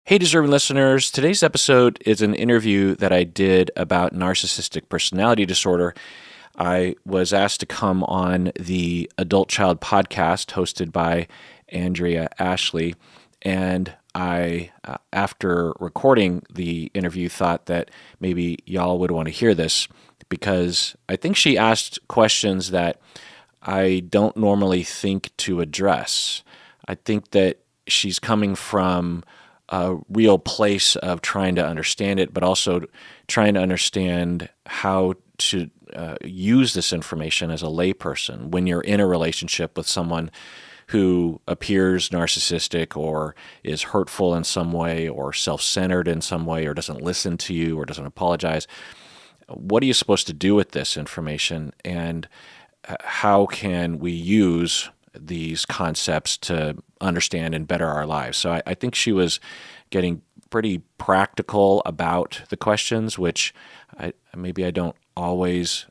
Hey, deserving listeners. Today's episode is an interview that I did about narcissistic personality disorder. I was asked to come on the Adult Child podcast hosted by Andrea Ashley, and I, after recording the interview, thought that maybe y'all would want to hear this because I think she asked questions that I don't normally think to address. I think that she's coming from a real place of trying to understand it, but also trying to understand how to use this information as a layperson when you're in a relationship with someone who appears narcissistic or is hurtful in some way or self-centered in some way or doesn't listen to you or doesn't apologize. What are you supposed to do with this information, and how can we use these concepts to understand and better our lives? So I think she was getting pretty practical about the questions, which maybe I don't always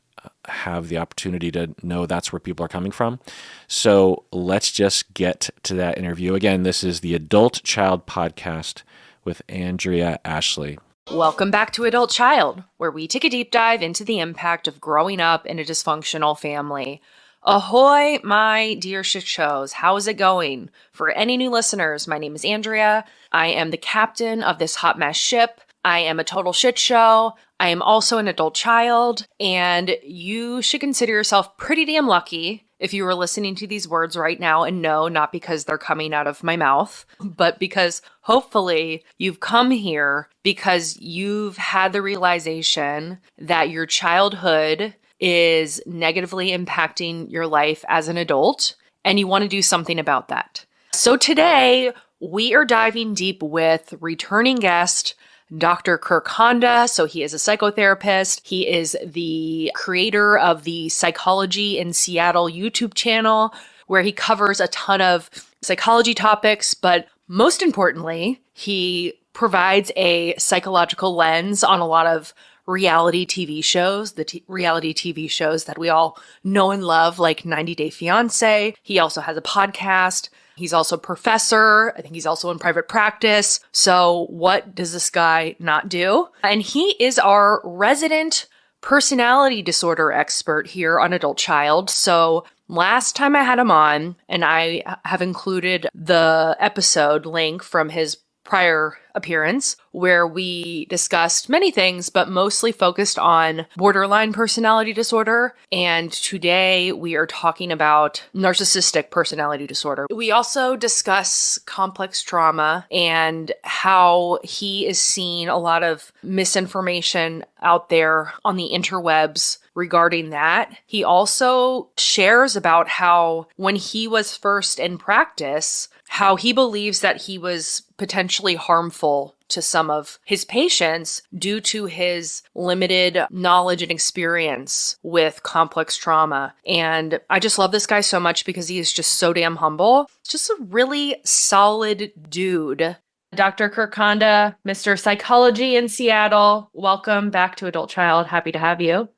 have the opportunity to know that's where people are coming from. So let's just get to that interview. Again, this is the Adult Child podcast with Andrea Ashley. Welcome back to Adult Child, where we take a deep dive into the impact of growing up in a dysfunctional family. Ahoy, my dear shit shows. How is it going? For any new listeners, my name is Andrea. I am the captain of this hot mess ship. I am a total shit show. I am also an adult child, and you should consider yourself pretty damn lucky if you were listening to these words right now, and no, not because they're coming out of my mouth, but because hopefully you've come here because you've had the realization that your childhood is negatively impacting your life as an adult, and you want to do something about that. So today, we are diving deep with returning guest, Dr. Kirk Honda. So he is a psychotherapist. He is the creator of the Psychology in Seattle YouTube channel, where he covers a ton of psychology topics, but most importantly, he provides a psychological lens on a lot of reality TV shows, reality TV shows that we all know and love, like 90 Day Fiancé. He also has a podcast. He's also a professor. I think he's also in private practice. So what does this guy not do? And he is our resident personality disorder expert here on Adult Child. So last time I had him on, and I have included the episode link from his prior appearance, where we discussed many things, but mostly focused on borderline personality disorder. And today we are talking about narcissistic personality disorder. We also discuss complex trauma and how he is seeing a lot of misinformation out there on the interwebs regarding that. He also shares about how when he was first in practice, how he believes that he was potentially harmful to some of his patients due to his limited knowledge and experience with complex trauma. And I just love this guy so much because he is just so damn humble. Just a really solid dude. Dr. Kirk Honda, Mr. Psychology in Seattle, welcome back to Adult Child. Happy to have you.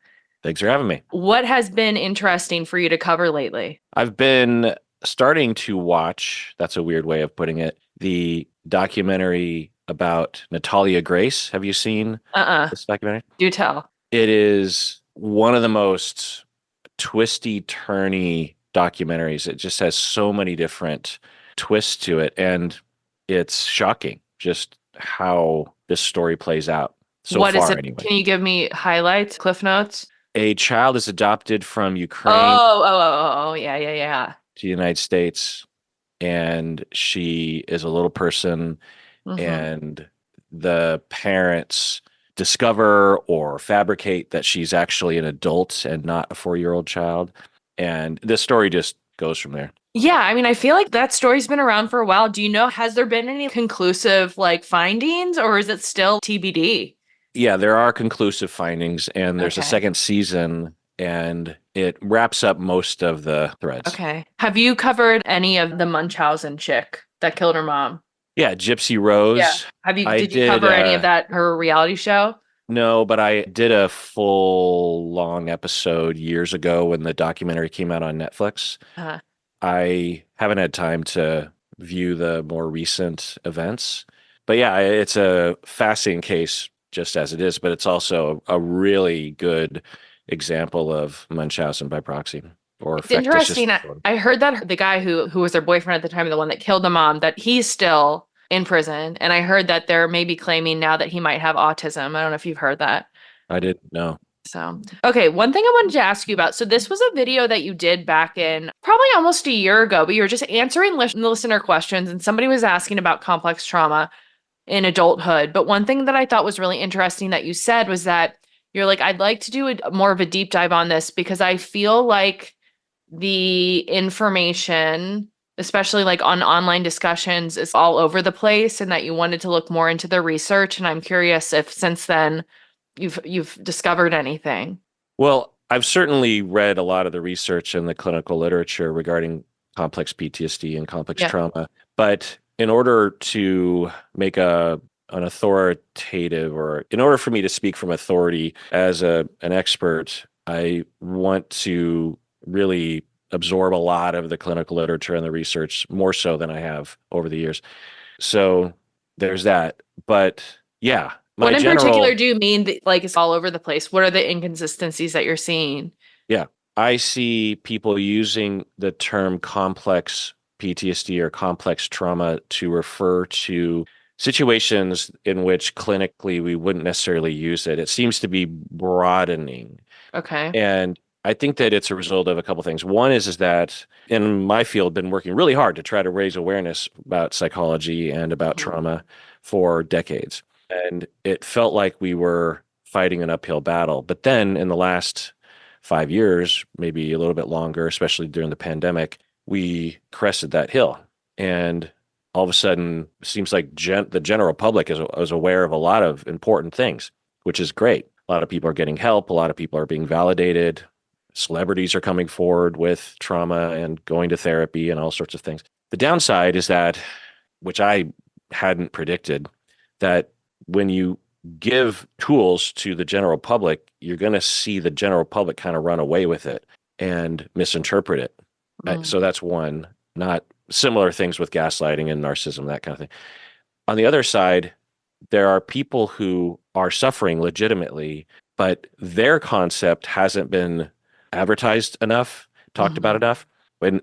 Thanks for having me. What has been interesting for you to cover lately? I've been starting to watch, that's a weird way of putting it, the documentary about Natalia Grace. Have you seen this documentary? Do tell. It is one of the most twisty-turny documentaries. It just has so many different twists to it, and it's shocking just how this story plays out so What far is it? anyway. Can you give me highlights, cliff notes? A child is adopted from Ukraine Yeah. to the United States, and she is a little person, and the parents discover or fabricate that she's actually an adult and not a 4-year-old child. And this story just goes from there. Yeah, I mean, I feel like that story's been around for a while. Do you know, has there been any conclusive findings, or is it still TBD? Yeah, there are conclusive findings, and there's a second season, and it wraps up most of the threads. Okay. Have you covered any of the Munchausen chick that killed her mom? Yeah, Gypsy Rose. Yeah. Did you cover any of that, her reality show? No, but I did a full long episode years ago when the documentary came out on Netflix. I haven't had time to view the more recent events, But yeah, it's a fascinating case just as it is, but it's also a really good example of Munchausen by proxy or It's factitious interesting. disorder. I heard that the guy who was their boyfriend at the time, the one that killed the mom, that he's still in prison. And I heard that they're maybe claiming now that he might have autism. I don't know if you've heard that. I didn't know. So, okay, one thing I wanted to ask you about. So, this was a video that you did back in probably almost a year ago, but you were just answering listener questions, and somebody was asking about complex trauma in adulthood. But one thing that I thought was really interesting that you said was that you're like, I'd like to do more of a deep dive on this because I feel like the information, especially like on online discussions, is all over the place, and that you wanted to look more into the research. And I'm curious if since then you've discovered anything. Well, I've certainly read a lot of the research in the clinical literature regarding complex PTSD and complex Yeah. trauma, but in order to make an authoritative, or in order for me to speak from authority as an expert, I want to really absorb a lot of the clinical literature and the research more so than I have over the years. So there's that. But yeah, my What in particular general, do you mean that like it's all over the place? What are the inconsistencies that you're seeing? yeah, I see people using the term complex PTSD or complex trauma to refer to situations in which clinically we wouldn't necessarily use it. It seems to be broadening. Okay. And I think that it's a result of a couple things. One is that in my field, been working really hard to try to raise awareness about psychology and about Mhm. trauma for decades. And it felt like we were fighting an uphill battle. But then in the last 5 years, maybe a little bit longer, especially during the pandemic, we crested that hill. And all of a sudden, it seems like the general public is aware of a lot of important things, which is great. A lot of people are getting help. A lot of people are being validated. Celebrities are coming forward with trauma and going to therapy and all sorts of things. The downside is that, which I hadn't predicted, that when you give tools to the general public, you're going to see the general public kind of run away with it and misinterpret it. Mm. So that's one, not similar things with gaslighting and narcissism, that kind of thing. On the other side, there are people who are suffering legitimately, but their concept hasn't been advertised enough, talked about Mhm. enough.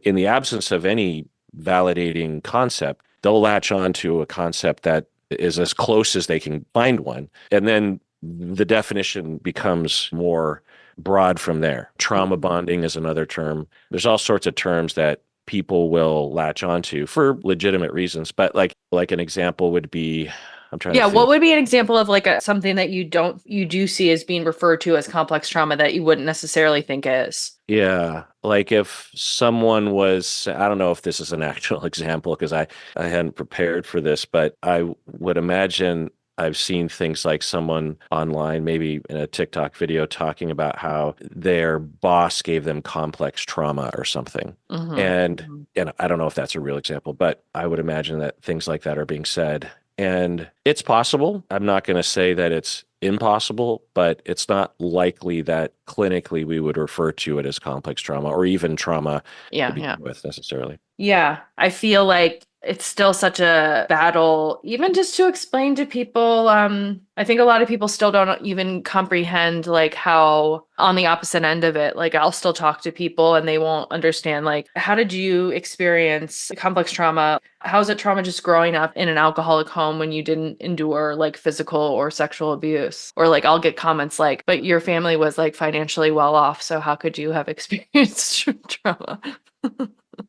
In the absence of any validating concept, they'll latch on to a concept that is as close as they can find one. And then the definition becomes more broad from there. Trauma Mhm. bonding is another term. There's all sorts of terms that people will latch onto for legitimate reasons. But like an example would be, I'm trying to Yeah, what think. would be an example of like something that you do see as being referred to as complex trauma that you wouldn't necessarily think is? Yeah, like if someone was, I don't know if this is an actual example because I hadn't prepared for this, but I would imagine I've seen things like someone online, maybe in a TikTok video, talking about how their boss gave them complex trauma or something. Hmm. And Hmm. and I don't know if that's a real example, but I would imagine that things like that are being said. And it's possible. I'm not going to say that it's impossible, but it's not likely that clinically we would refer to it as complex trauma or even trauma to Yeah, yeah. begin with necessarily. Yeah, I feel like it's still such a battle, even just to explain to people. I think a lot of people still don't even comprehend like how on the opposite end of it, like I'll still talk to people and they won't understand like how did you experience complex trauma? How's it trauma just growing up in an alcoholic home when you didn't endure like physical or sexual abuse? Or like I'll get comments like, but your family was like financially well off, so how could you have experienced trauma?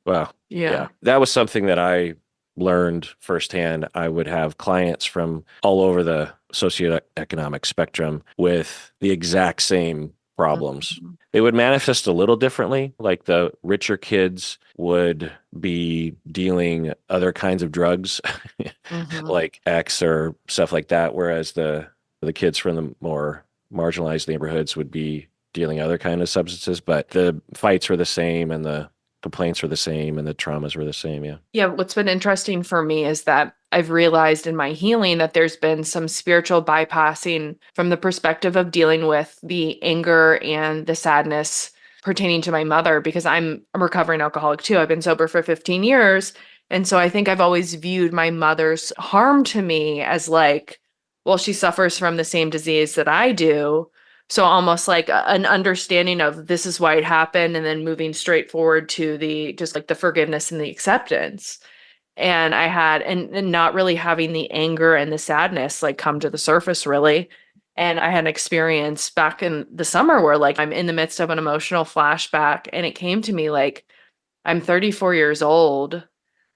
Well, yeah, Yeah. that was something that I learned firsthand. I would have clients from all over the socioeconomic spectrum with the exact same problems. Mhm. They would manifest a little differently. Like the richer kids would be dealing other kinds of drugs, Mhm. like X or stuff like that, whereas the kids from the more marginalized neighborhoods would be dealing other kind of substances. But the fights were the same, and the complaints were the same, and the traumas were the same. Yeah. Yeah, what's been interesting for me is that I've realized in my healing that there's been some spiritual bypassing from the perspective of dealing with the anger and the sadness pertaining to my mother because I'm a recovering alcoholic too. I've been sober for 15 years And so I think I've always viewed my mother's harm to me as like, well, she suffers from the same disease that I do. So almost like an understanding of this is why it happened, and then moving straight forward to the just like the forgiveness and the acceptance. And I had, and not really having the anger and the sadness like come to the surface really. And I had an experience back in the summer where like I'm in the midst of an emotional flashback, and it came to me like, I'm 34 years old.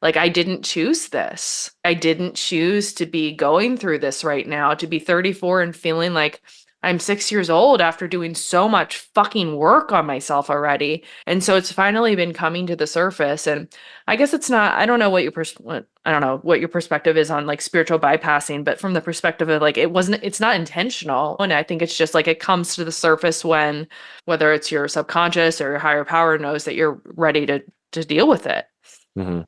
Like, I didn't choose this. I didn't choose to be going through this right now, to be 34 and feeling like I'm 6 years old after doing so much fucking work on myself already. And so it's finally been coming to the surface. And I guess it's not, I don't know what I don't know what your perspective is on like spiritual bypassing, but from the perspective of like, it's not intentional. And I think it's just like it comes to the surface when, whether it's your subconscious or your higher power knows that you're ready to deal with it.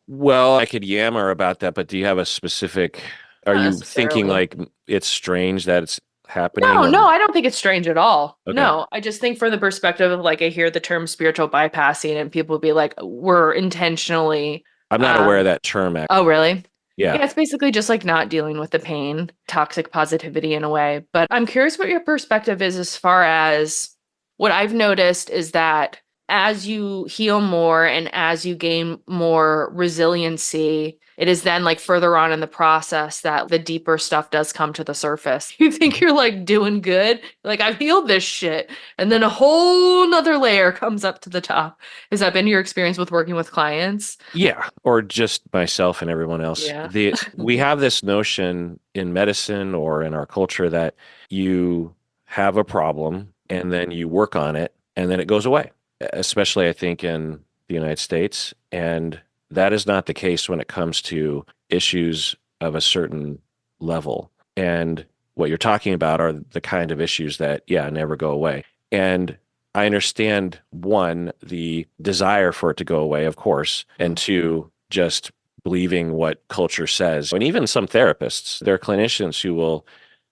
Well, I could yammer about that, but do you have a specific, are Not you thinking necessarily. like it's strange that it's happening No, or no, I don't think it's strange at all. okay. No, I just think from the perspective of like I hear the term spiritual bypassing and people be like, we're intentionally I'm not aware of that term oh really? yeah. Yeah, it's basically just like not dealing with the pain, toxic positivity in a way. But I'm curious what your perspective is as far as what I've noticed is that as you heal more and as you gain more resiliency, it is then like further on in the process that the deeper stuff does come to the surface. You think you're like doing good, like I've healed this shit, and then a whole nother layer comes up to the top. Has that been your experience with working with clients? Yeah, or just myself and everyone else. Yeah. We have this notion in medicine or in our culture that you have a problem and then you work on it and then it goes away. Especially I think in the United States, and that is not the case when it comes to issues of a certain level. And what you're talking about are the kind of issues that, yeah, never go away. And I understand one, the desire for it to go away, of course, and two, just believing what culture says. And even some therapists, there are clinicians who will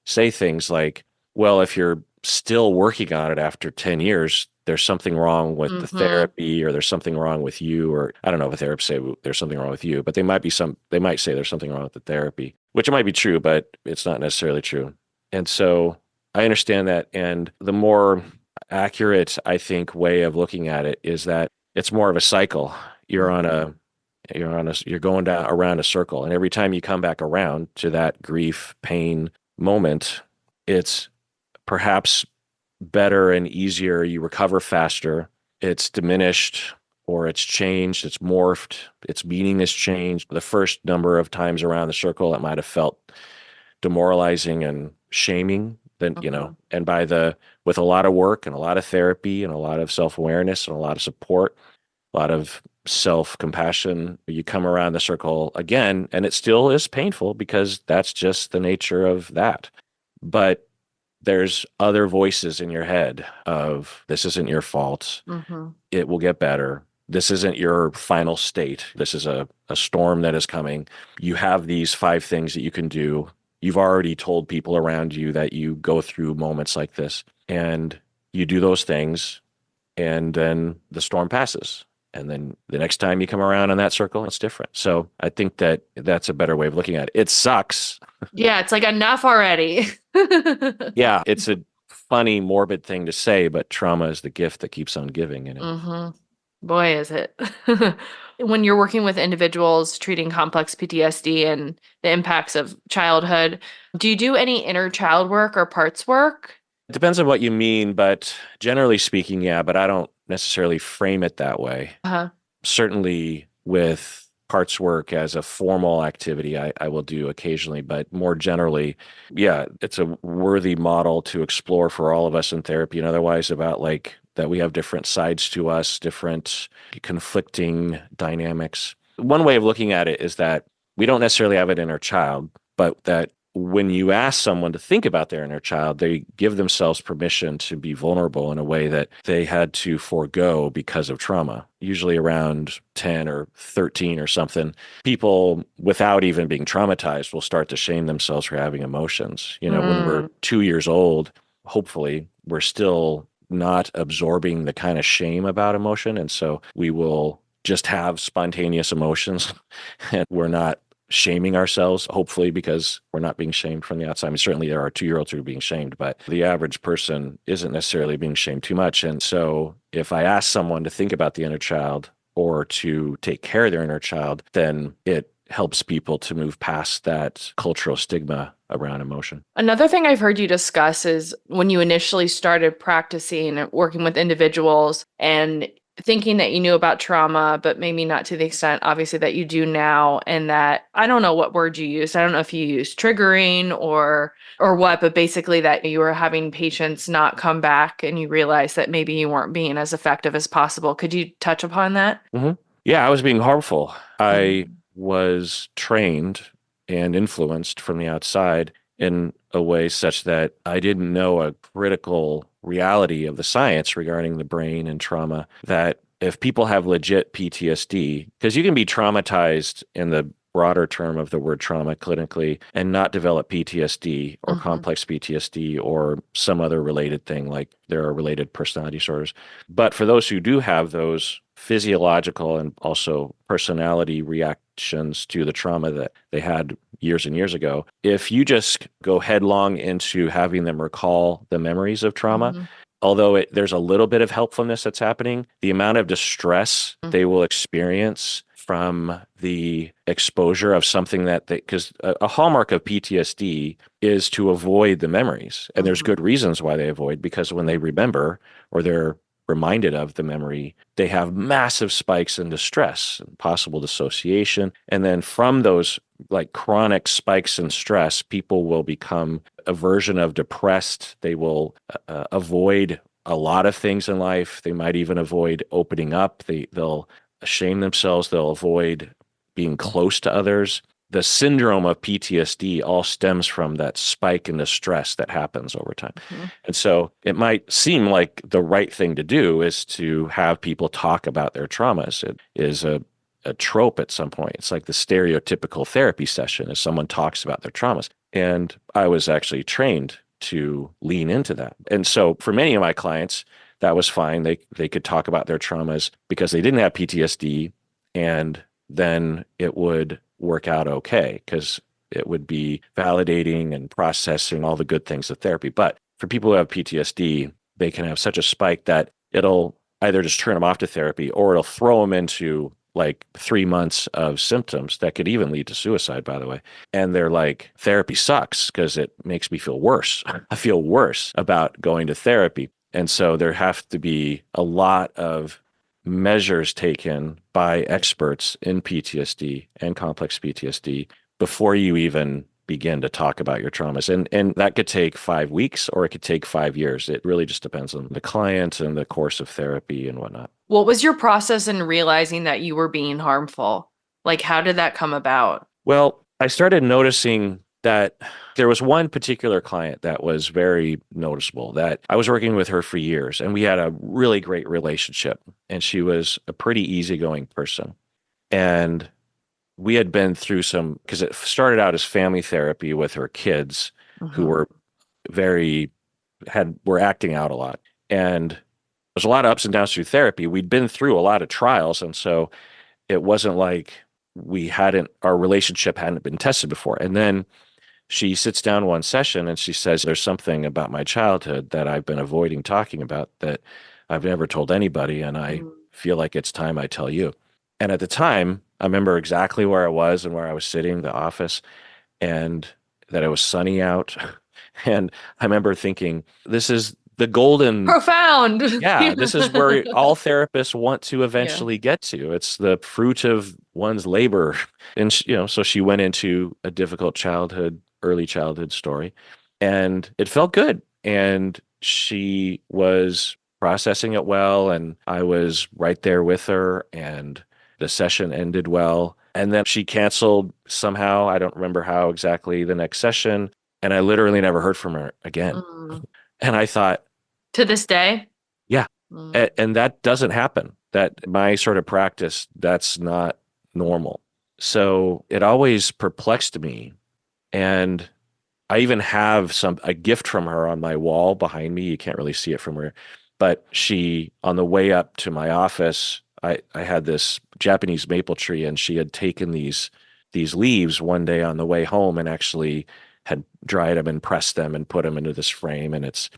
say things like, well, if you're still working on it after 10 years, there's something wrong with the Mm-hmm. therapy, or there's something wrong with you, or I don't know if a therapist say there's something wrong with you, but they might say there's something wrong with the therapy, which might be true, but it's not necessarily true. And so I understand that. And the more accurate, I think, way of looking at it is that it's more of a cycle. You're going down around a circle. And every time you come back around to that grief, pain moment, it's perhaps better and easier. You recover faster. It's diminished or it's changed. It's morphed. Its meaning has changed. The first number of times around the circle, it might have felt demoralizing and shaming. Then, Mm-hmm. and with a lot of work and a lot of therapy and a lot of self-awareness and a lot of support, a lot of self-compassion, you come around the circle again, and it still is painful because that's just the nature of that. But there's other voices in your head of this isn't your fault. Mm-hmm. It will get better. This isn't your final state. This is a storm that is coming. You have these 5 things that you can do. You've already told people around you that you go through moments like this, and you do those things, and then the storm passes. And then the next time you come around in that circle, it's different. So I think that that's a better way of looking at it. It sucks. Yeah, it's like enough already. Yeah, it's a funny, morbid thing to say, but trauma is the gift that keeps on giving. Mm-hmm. Boy, is it. When you're working with individuals treating complex PTSD and the impacts of childhood, do you do any inner child work or parts work? It depends on what you mean, but generally speaking, yeah, but I don't necessarily frame it that way. Uh-huh. Certainly with parts work as a formal activity, I will do occasionally, but more generally, yeah, it's a worthy model to explore for all of us in therapy and otherwise about like that we have different sides to us, different conflicting dynamics. One way of looking at it is that we don't necessarily have an inner child, but that when you ask someone to think about their inner child, they give themselves permission to be vulnerable in a way that they had to forego because of trauma. Usually around 10 or 13 or something, people without even being traumatized will start to shame themselves for having emotions. When we're Mm. 2 years old, hopefully we're still not absorbing the kind of shame about emotion. And so we will just have spontaneous emotions and we're not shaming ourselves, hopefully, because we're not being shamed from the outside. I mean, certainly there are 2-year-olds who are being shamed, but the average person isn't necessarily being shamed too much. And so if I ask someone to think about the inner child or to take care of their inner child, then it helps people to move past that cultural stigma around emotion. Another thing I've heard you discuss is when you initially started practicing and working with individuals and thinking that you knew about trauma, but maybe not to the extent, obviously, that you do now. And that, I don't know what word you used. I don't know if you used triggering or what, but basically that you were having patients not come back and you realized that maybe you weren't being as effective as possible. Could you touch upon that? Mm-hmm. Yeah, I was being harmful. I was trained and influenced from the outside in a way such that I didn't know a critical reality of the science regarding the brain and trauma, that if people have legit PTSD, because you can be traumatized in the broader term of the word trauma clinically and not develop PTSD or complex PTSD or some other related thing, like there are related personality disorders. But for those who do have those physiological and also personality reactions to the trauma that they had years and years ago, if you just go headlong into having them recall the memories of trauma, although there's a little bit of helpfulness that's happening, the amount of distress they will experience from the exposure of something that they, because a hallmark of PTSD is to avoid the memories. And there's good reasons why they avoid, because when they remember or they're reminded of the memory, they have massive spikes in distress and possible dissociation. And then from those like chronic spikes in stress, people will become a version of depressed. They will avoid a lot of things in life. They might even avoid opening up. They'll shame themselves. They'll avoid being close to others. The syndrome of PTSD all stems from that spike in the stress that happens over time. And so it might seem like the right thing to do is to have people talk about their traumas. It is a trope at some point. It's like the stereotypical therapy session is someone talks about their traumas. And I was actually trained to lean into that. And so for many of my clients, that was fine. They could talk about their traumas because they didn't have PTSD, and then it would work out okay because it would be validating and processing all the good things of therapy. But for people who have PTSD, they can have such a spike that it'll either just turn them off to therapy or it'll throw them into like 3 months of symptoms that could even lead to suicide, by the way. And they're like, therapy sucks because it makes me feel worse. I feel worse about going to therapy. And so there have to be a lot of measures taken by experts in PTSD and complex PTSD before you even begin to talk about your traumas. And that could take 5 weeks or it could take 5 years. It really just depends on the client and the course of therapy and whatnot. What was your process in realizing that you were being harmful? Like, how did that come about? Well, I started noticing that there was one particular client that was very noticeable, that I was working with her for years and we had a really great relationship, and she was a pretty easygoing person. And we had been through some, because it started out as family therapy with her kids who were were acting out a lot. And there's a lot of ups and downs through therapy. We'd been through a lot of trials. And so it wasn't like our relationship hadn't been tested before. And then she sits down one session and she says, there's something about my childhood that I've been avoiding talking about that I've never told anybody. And I feel like it's time I tell you. And at the time, I remember exactly where I was and where I was sitting, the office, and that it was sunny out. And I remember thinking, this is the golden... Profound. Yeah, this is where all therapists want to eventually get to. It's the fruit of one's labor. And, so she went into a difficult early childhood story, and it felt good. And she was processing it well, and I was right there with her, and the session ended well. And then she canceled somehow. I don't remember how exactly the next session. And I literally never heard from her again. And I thought, to this day? Yeah. And that doesn't happen. That my sort of practice, that's not normal. So it always perplexed me. And I even have a gift from her on my wall behind me. You can't really see it from where, but she, on the way up to my office, I had this Japanese maple tree, and she had taken these leaves one day on the way home and actually had dried them and pressed them and put them into this frame. And it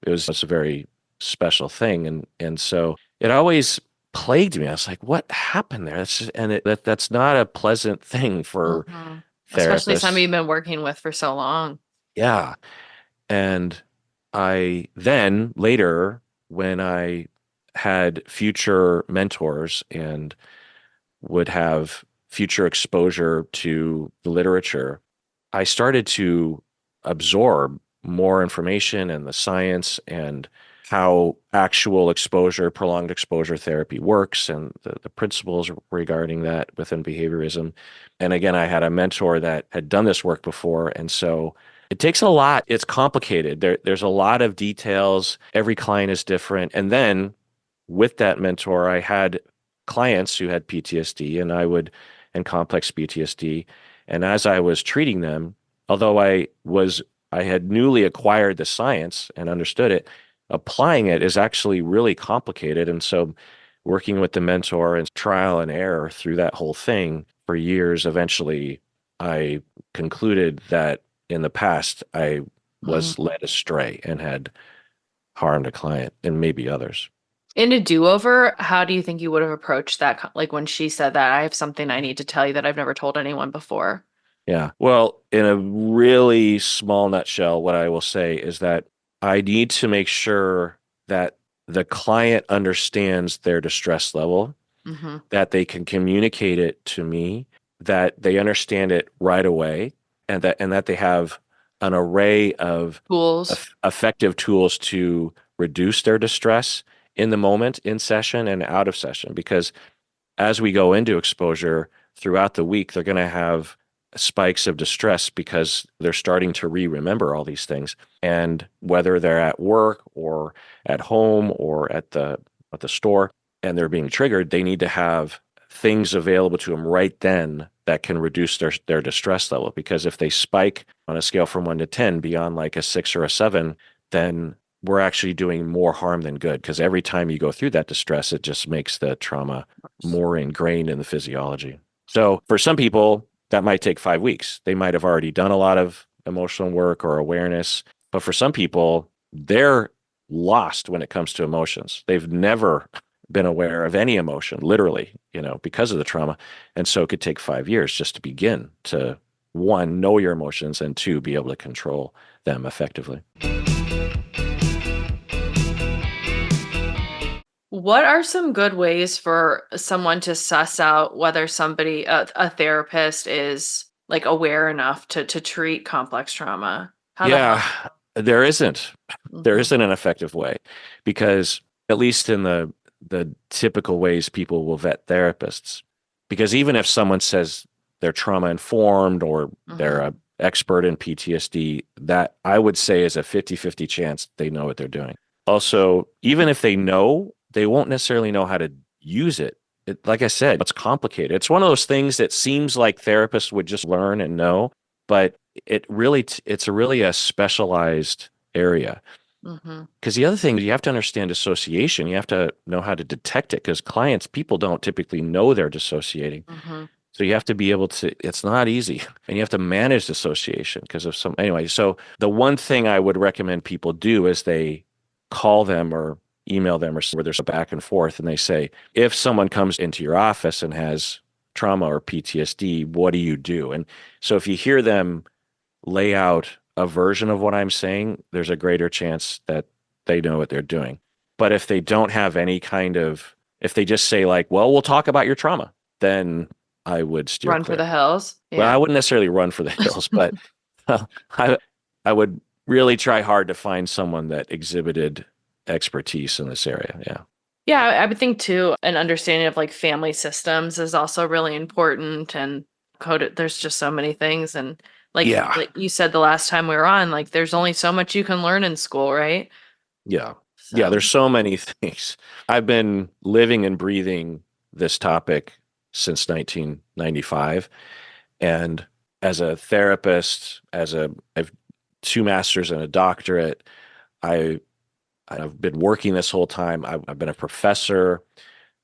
was a very special thing. And so it always plagued me. I was like, what happened there? That's not a pleasant thing for Hmm. Especially somebody therapists. you've been working with for so long. Yeah. And I then later, when I had future mentors and would have future exposure to the literature, I started to absorb more information and the science and how actual exposure, prolonged exposure therapy works and the principles regarding that within behaviorism. And again, I had a mentor that had done this work before. And so it takes a lot. It's complicated. There's a lot of details. Every client is different. And then with that mentor, I had clients who had PTSD and complex PTSD. And as I was treating them, although I had newly acquired the science and understood it, applying it is actually really complicated. And so working with the mentor and trial and error through that whole thing for years, eventually I concluded that in the past I Mm. was led astray and had harmed a client and maybe others. In a do-over, how do you think you would have approached that? Like when she said that, I have something I need to tell you that I've never told anyone before. Yeah. Well, in a really small nutshell, what I will say is that I need to make sure that the client understands their distress level, Hmm. that they can communicate it to me, that they understand it right away, and that they have an array of Tools. effective tools to reduce their distress in the moment, in session and out of session. Because as we go into exposure throughout the week, they're going to have spikes of distress because they're starting to remember all these things. And whether they're at work or at home or at the store and they're being triggered, they need to have things available to them right then that can reduce their distress level. Because if they spike on a scale from 1 to 10 beyond like a 6 or a 7, then we're actually doing more harm than good. Because every time you go through that distress, it just makes the trauma more ingrained in the physiology. So for some people, that might take 5 weeks. They might have already done a lot of emotional work or awareness. But for some people, they're lost when it comes to emotions. They've never been aware of any emotion, literally, because of the trauma. And so it could take 5 years just to begin to, one, know your emotions, and two, be able to control them effectively. What are some good ways for someone to suss out whether somebody, a therapist, is like aware enough to treat complex trauma? How the Yeah, hell? there isn't. There Hmm. isn't an effective way because at least in the typical ways people will vet therapists, because even if someone says they're trauma informed or they're Hmm. a expert in PTSD, that I would say is a 50-50 chance they know what they're doing. Also, even if they know, they won't necessarily know how to use it. Like I said, it's complicated. It's one of those things that seems like therapists would just learn and know, but it's really a specialized area. Hmm. Because the other thing, you have to understand dissociation. You have to know how to detect it because people don't typically know they're dissociating. Hmm. So you have to be able to, it's not easy. And you have to manage dissociation because of anyway. So the one thing I would recommend people do is they call them or email them or where there's a back and forth and they say, if someone comes into your office and has trauma or PTSD, what do you do? And so if you hear them lay out a version of what I'm saying, there's a greater chance that they know what they're doing. But if they don't have any if they just say like, well, we'll talk about your trauma, then I would steer Run for the clear. hills. Well, Yeah. I wouldn't necessarily run for the hills, but I, I would really try hard to find someone that exhibited expertise in this area. Yeah. Yeah, I would think too, an understanding of like family systems is also really important and code there's just so many things and Yeah. like you said the last time we were on, like there's only so much you can learn in school, right? Yeah. Yeah. So, There's so many things. I've been living and breathing this topic since 1995. And as a therapist, I've 2 masters and a doctorate. I, I've been working this whole time. I've been a professor.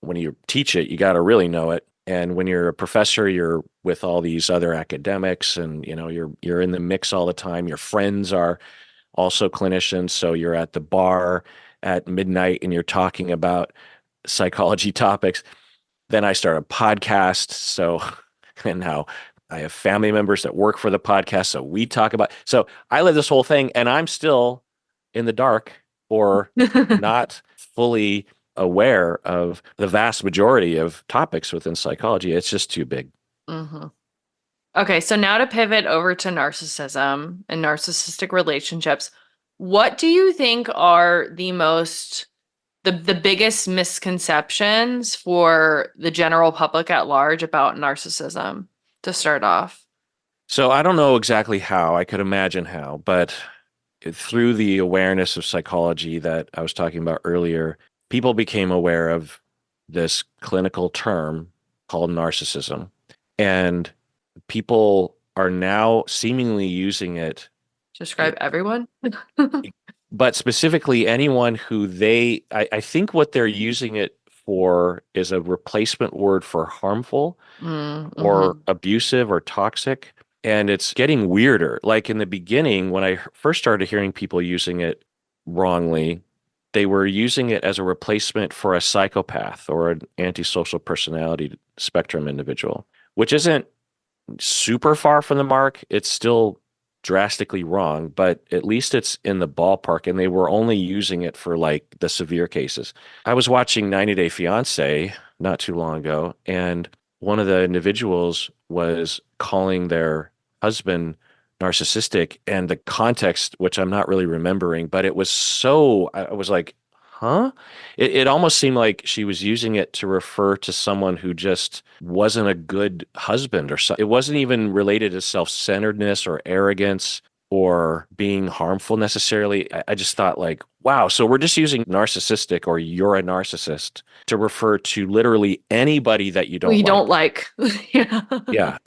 when you teach it, you got to really know it. And when you're a professor, you're with all these other academics, and you're in the mix all the time. Your friends are also clinicians, so you're at the bar at midnight and you're talking about psychology topics. Then I start a podcast, so and now I have family members that work for the podcast, so we talk about. So I live this whole thing, and I'm still in the dark or not fully aware of the vast majority of topics within psychology. It's just too big. hmm Okay, so now to pivot over to narcissism and narcissistic relationships, what do you think are the biggest misconceptions for the general public at large about narcissism to start off? So I don't know exactly how, I could imagine how, but through the awareness of psychology that I was talking about earlier, people became aware of this clinical term called narcissism. And people are now seemingly using it, Describe everyone? but specifically anyone who I think what they're using it for is a replacement word for harmful or Mm-hmm. abusive or toxic. And it's getting weirder. Like in the beginning, when I first started hearing people using it wrongly, they were using it as a replacement for a psychopath or an antisocial personality spectrum individual, which isn't super far from the mark. It's still drastically wrong, but at least it's in the ballpark. And they were only using it for like the severe cases. I was watching 90 Day Fiance not too long ago, and one of the individuals was calling their husband narcissistic, and the context, which I'm not really remembering, but it was so, I was like, huh? It almost seemed like she was using it to refer to someone who just wasn't a good husband or so. It wasn't even related to self-centeredness or arrogance or being harmful necessarily. I just thought like, wow, so we're just using narcissistic or you're a narcissist to refer to literally anybody that you don't We don't like. like. Yeah.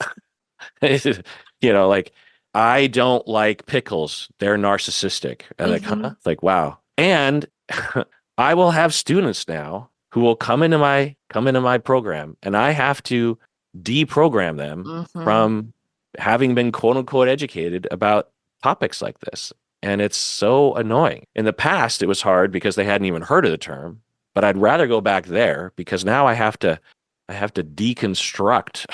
Yeah. Like I don't like pickles. They're narcissistic. And like, huh? hmm It's like, wow. And I will have students now who will come into my program, and I have to deprogram them hmm from having been quote unquote educated about topics like this. And it's so annoying. In the past, it was hard because they hadn't even heard of the term, but I'd rather go back there because now I have to deconstruct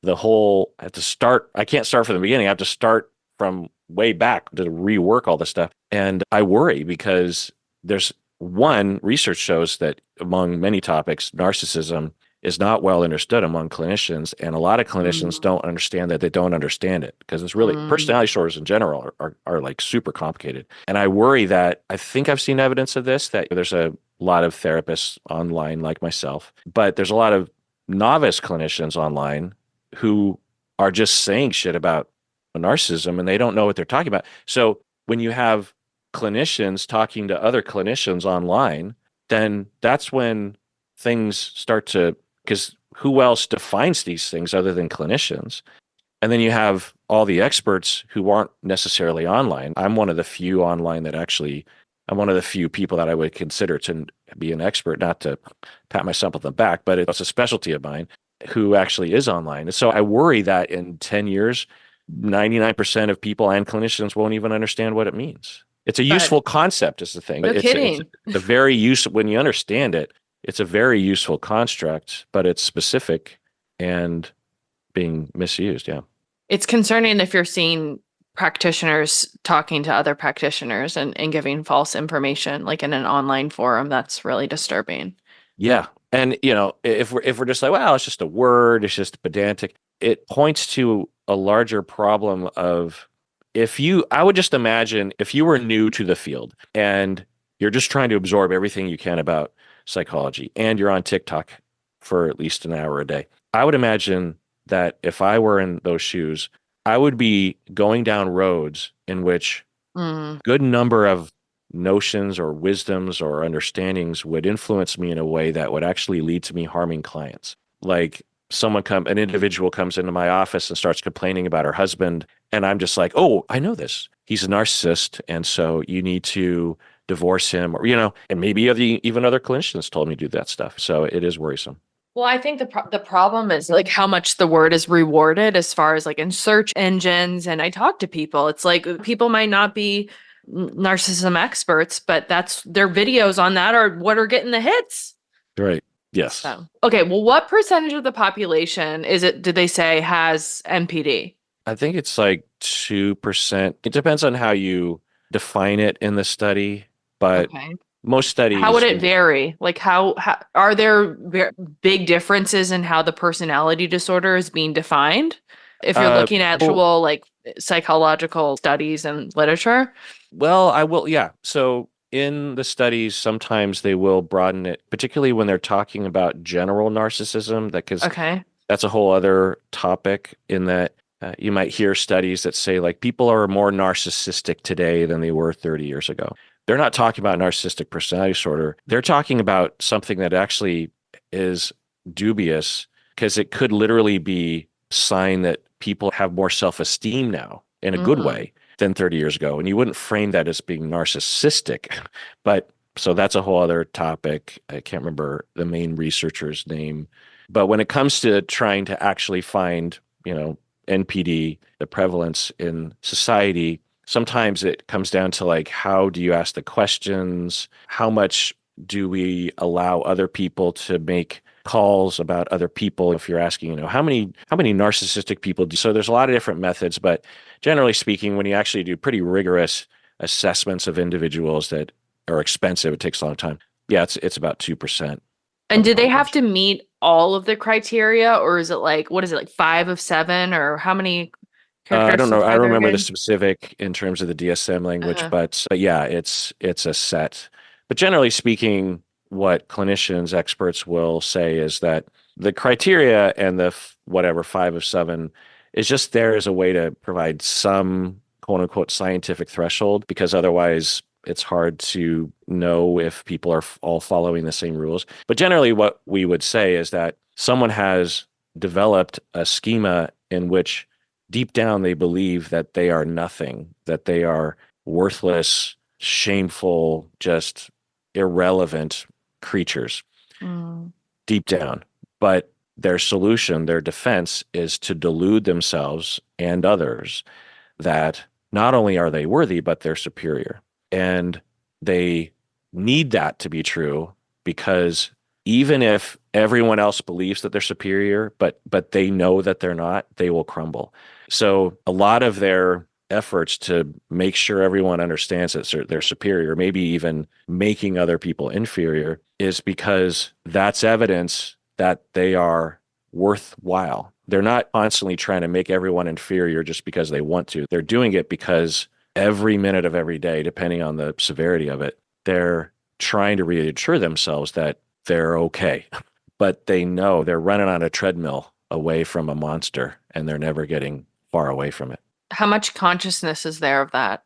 the whole, I have to start, I can't start from the beginning. I have to start from way back to rework all this stuff. And I worry because there's one, research shows that among many topics, narcissism is not well understood among clinicians. And a lot of clinicians don't understand that they don't understand it because it's really Mm. personality disorders in general are like super complicated. And I worry that I think I've seen evidence of this, that there's a lot of therapists online like myself, but there's a lot of novice clinicians online who are just saying shit about narcissism and they don't know what they're talking about. So when you have clinicians talking to other clinicians online, then that's when things start to, because who else defines these things other than clinicians? And then you have all the experts who aren't necessarily online. I'm one of the few online that actually, I'm one of the few people that I would consider to be an expert, not to pat myself on the back, but it's a specialty of mine who actually is online. And so I worry that in 10 years, 99% of people and clinicians won't even understand what it means. It's a But useful concept is the thing. no It's kidding. a very useful, when you understand it, it's a very useful construct, but it's specific and being misused. Yeah. It's concerning if you're seeing practitioners talking to other practitioners and giving false information, like in an online forum. That's really disturbing. Yeah. And if we're just like, well, it's just a word, it's just pedantic, it points to a larger problem of, I would just imagine if you were new to the field and you're just trying to absorb everything you can about psychology and you're on TikTok for at least an hour a day. I would imagine that if I were in those shoes, I would be going down roads in which Mm, good number of notions or wisdoms or understandings would influence me in a way that would actually lead to me harming clients. Like an individual comes into my office and starts complaining about her husband. And I'm just like, oh, I know this. He's a narcissist. And so you need to divorce him, or, and maybe even other clinicians told me to do that stuff. So it is worrisome. Well, I think the problem is like how much the word is rewarded as far as like in search engines. And I talk to people. It's like people might not be narcissism experts, but that's their videos on that are what are getting the hits. Right. Yes. So, okay. Well, what percentage of the population did they say has NPD? I think it's like 2%. It depends on how you define it in the study, but Okay. most studies. How would it vary? Like how are there big differences in how the personality disorder is being defined? If you're looking at actual like psychological studies and literature? Well, I will, yeah. So in the studies, sometimes they will broaden it, particularly when they're talking about general narcissism, because Okay. that's a whole other topic in that you might hear studies that say like people are more narcissistic today than they were 30 years ago. They're not talking about narcissistic personality disorder. They're talking about something that actually is dubious because it could literally be a sign that people have more self-esteem now in a good way than 30 years ago. And you wouldn't frame that as being narcissistic. But so that's a whole other topic. I can't remember the main researcher's name. But when it comes to trying to actually find, NPD, the prevalence in society, sometimes it comes down to like, how do you ask the questions? How much do we allow other people to make calls about other people? If you're asking, how many narcissistic people do? So there's a lot of different methods, but generally speaking, when you actually do pretty rigorous assessments of individuals that are expensive, it takes a long time. Yeah, it's about 2%. And do they have to meet all of the criteria, or is it like, what is it, like 5 of 7, or how many I don't know. characteristics I are don't there remember the again? specific in terms of the DSM language, but yeah, it's a set. But generally speaking, what clinicians, experts will say is that the criteria and the whatever 5 of 7 is just there as a way to provide some quote unquote scientific threshold, because otherwise it's hard to know if people are all following the same rules. But generally, what we would say is that someone has developed a schema in which deep down they believe that they are nothing, that they are worthless, shameful, just irrelevant creatures deep down. But their solution, their defense, is to delude themselves and others that not only are they worthy, but they're superior. And they need that to be true, because even if everyone else believes that they're superior, but they know that they're not, they will crumble. So a lot of their efforts to make sure everyone understands that they're superior, maybe even making other people inferior, is because that's evidence that they are worthwhile. They're not constantly trying to make everyone inferior just because they want to. They're doing it because every minute of every day, depending on the severity of it, they're trying to reassure themselves that they're okay. But they know they're running on a treadmill away from a monster, and they're never getting far away from it. How much consciousness is there of that?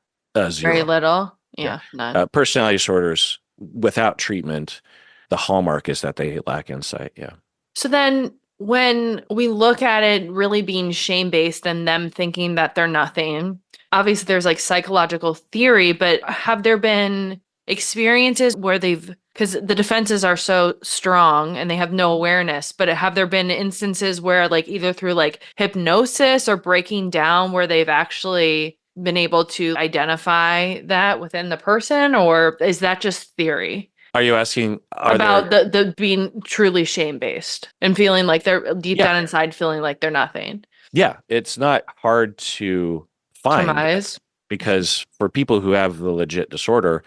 Zero. Very little. Yeah, none. Personality disorders without treatment, the hallmark is that they lack insight. Yeah. So then when we look at it really being shame-based and them thinking that they're nothing, obviously there's like psychological theory, but have there been experiences where because the defenses are so strong and they have no awareness, but have there been instances where like either through like hypnosis or breaking down where they've actually been able to identify that within the person, or is that just theory? Are you asking About the being truly shame-based and feeling like they're deep down inside feeling like they're nothing? Yeah, it's not hard to find Surmise. because for people who have the legit disorder,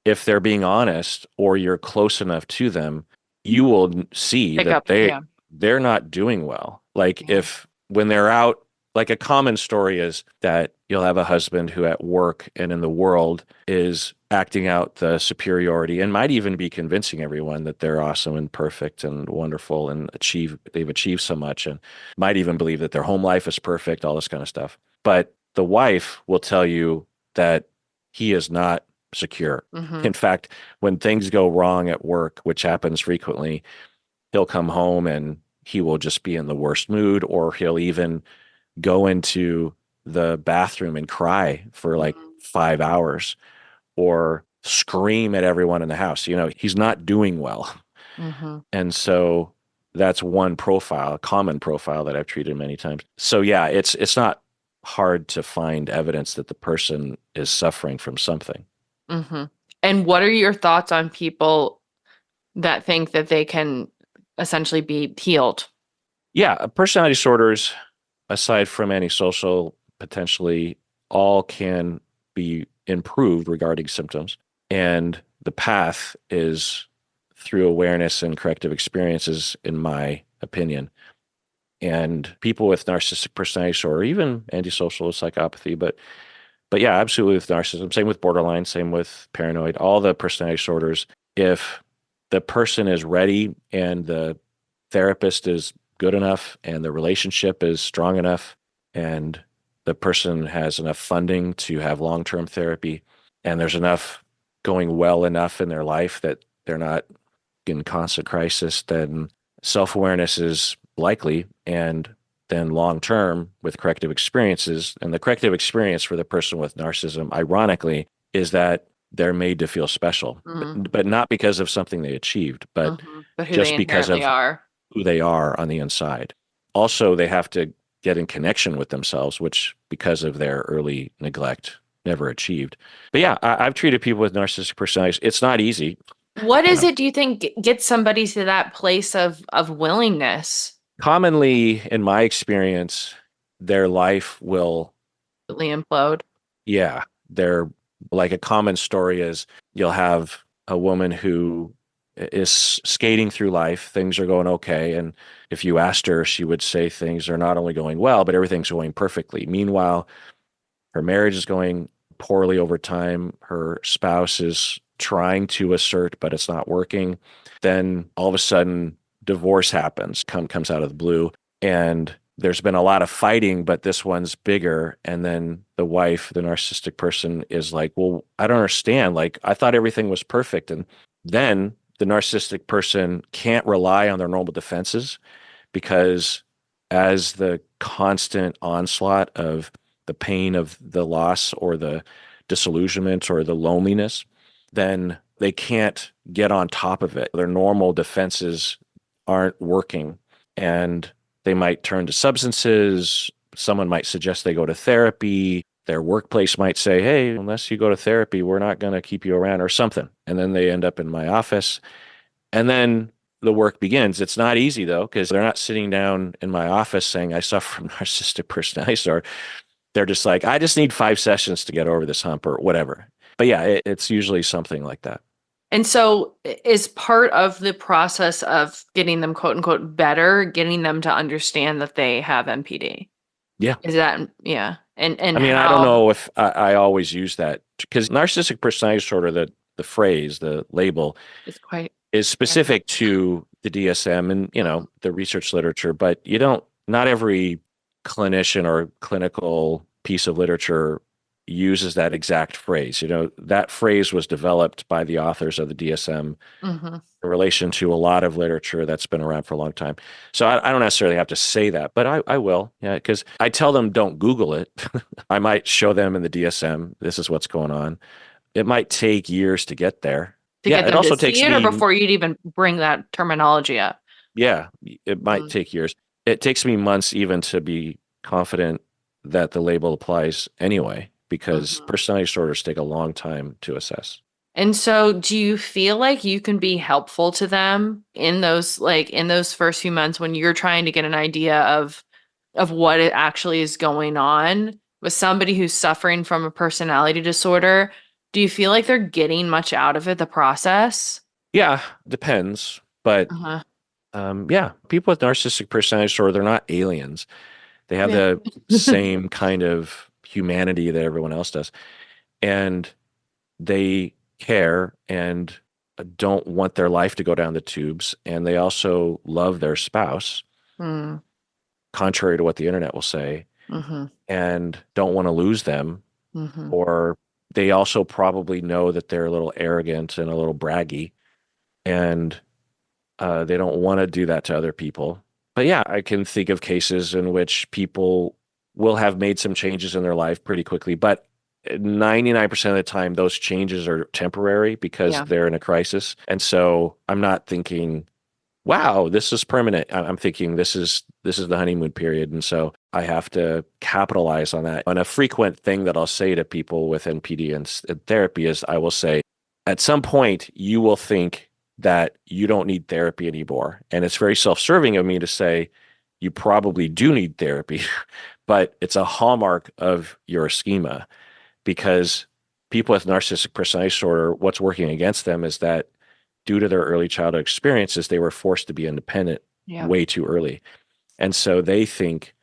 if they're being honest or you're close enough to them, you will see that they're not doing well. Like if when they're out, like a common story is that you'll have a husband who at work and in the world is acting out the superiority and might even be convincing everyone that they're awesome and perfect and wonderful and they've achieved so much, and might even believe that their home life is perfect, all this kind of stuff. But the wife will tell you that he is not secure. In fact, when things go wrong at work, which happens frequently, he'll come home and he will just be in the worst mood, or he'll even go into the bathroom and cry for like 5 hours, or scream at everyone in the house. He's not doing well. Mm-hmm. And so that's one profile, a common profile that I've treated many times. So yeah, it's not hard to find evidence that the person is suffering from something. Mm-hmm. And what are your thoughts on people that think that they can essentially be healed? Yeah, personality disorders, aside from antisocial, potentially all can be improved regarding symptoms. And the path is through awareness and corrective experiences, in my opinion. And people with narcissistic personality disorder, even antisocial psychopathy, but yeah, absolutely with narcissism, same with borderline, same with paranoid, all the personality disorders. If the person is ready and the therapist is good enough and the relationship is strong enough and the person has enough funding to have long-term therapy and there's enough going well enough in their life that they're not in constant crisis, then self-awareness is likely. And then long term with corrective experiences, and the corrective experience for the person with narcissism, ironically, is that they're made to feel special, Mm-hmm. but not because of something they achieved, but Mm-hmm. But who they just because inherently of are. who they are on the inside. Also, they have to get in connection with themselves, which because of their early neglect never achieved. But yeah, I've treated people with narcissistic personalities. It's not easy. What You is know, it, do you think, gets somebody to that place of willingness? commonly in my experience, their life will, Really implode? yeah, they're like a common story is you'll have a woman who is skating through life, things are going okay. And if you asked her, she would say things are not only going well, but everything's going perfectly. Meanwhile, her marriage is going poorly over time. Her spouse is trying to assert, but it's not working. Then all of a sudden, divorce happens, comes out of the blue. And there's been a lot of fighting, but this one's bigger. And then the wife, the narcissistic person, is like, well, I don't understand. Like, I thought everything was perfect. And then the narcissistic person can't rely on their normal defenses because as the constant onslaught of the pain of the loss or the disillusionment or the loneliness, then they can't get on top of it. Their normal defenses aren't working and they might turn to substances. Someone might suggest they go to therapy. Their workplace might say, hey, unless you go to therapy, we're not going to keep you around or something. And then they end up in my office. And then the work begins. It's not easy though, because they're not sitting down in my office saying, I suffer from narcissistic personality disorder. They're just like, I just need 5 sessions to get over this hump or whatever. But yeah, it's usually something like that. And so is part of the process of getting them quote unquote better, getting them to understand that they have NPD? Yeah. Is that, yeah. And I mean, I don't how know if I always use that because narcissistic personality disorder, the phrase, the label it's quite is specific to the DSM and, the research literature, but not every clinician or clinical piece of literature uses that exact phrase. That phrase was developed by the authors of the DSM mm-hmm. in relation to a lot of literature that's been around for a long time. So I don't necessarily have to say that, but I will, yeah, because I tell them don't Google it. I might show them in the DSM, this is what's going on. It might take years to get there. To Yeah, get it them to also see takes it or me, before you'd even bring that terminology up? yeah, it might Mm, take years. It takes me months even to be confident that the label applies anyway, because mhm. personality disorders take a long time to assess. And so do you feel like you can be helpful to them in those first few months when you're trying to get an idea of what it actually is going on with somebody who's suffering from a personality disorder? Do you feel like they're getting much out of it, the process? Yeah, depends. But Uh-huh. yeah, people with narcissistic personality disorder, they're not aliens. They have Yeah. the same kind of humanity that everyone else does. And they care and don't want their life to go down the tubes. And they also love their spouse, Mm, contrary to what the internet will say, mhm, and don't want to lose them. mhm. Or they also probably know that they're a little arrogant and a little braggy. And they don't want to do that to other people. But yeah, I can think of cases in which people will have made some changes in their life pretty quickly. But 99% of the time, those changes are temporary because Yeah. they're in a crisis. And so I'm not thinking, wow, this is permanent. I'm thinking this is the honeymoon period. And so I have to capitalize on that. And a frequent thing that I'll say to people with NPD and therapy is I will say, at some point, you will think that you don't need therapy anymore. And it's very self-serving of me to say, you probably do need therapy, but it's a hallmark of your schema because people with narcissistic personality disorder, what's working against them is that due to their early childhood experiences, they were forced to be independent Yeah. way too early. And so they think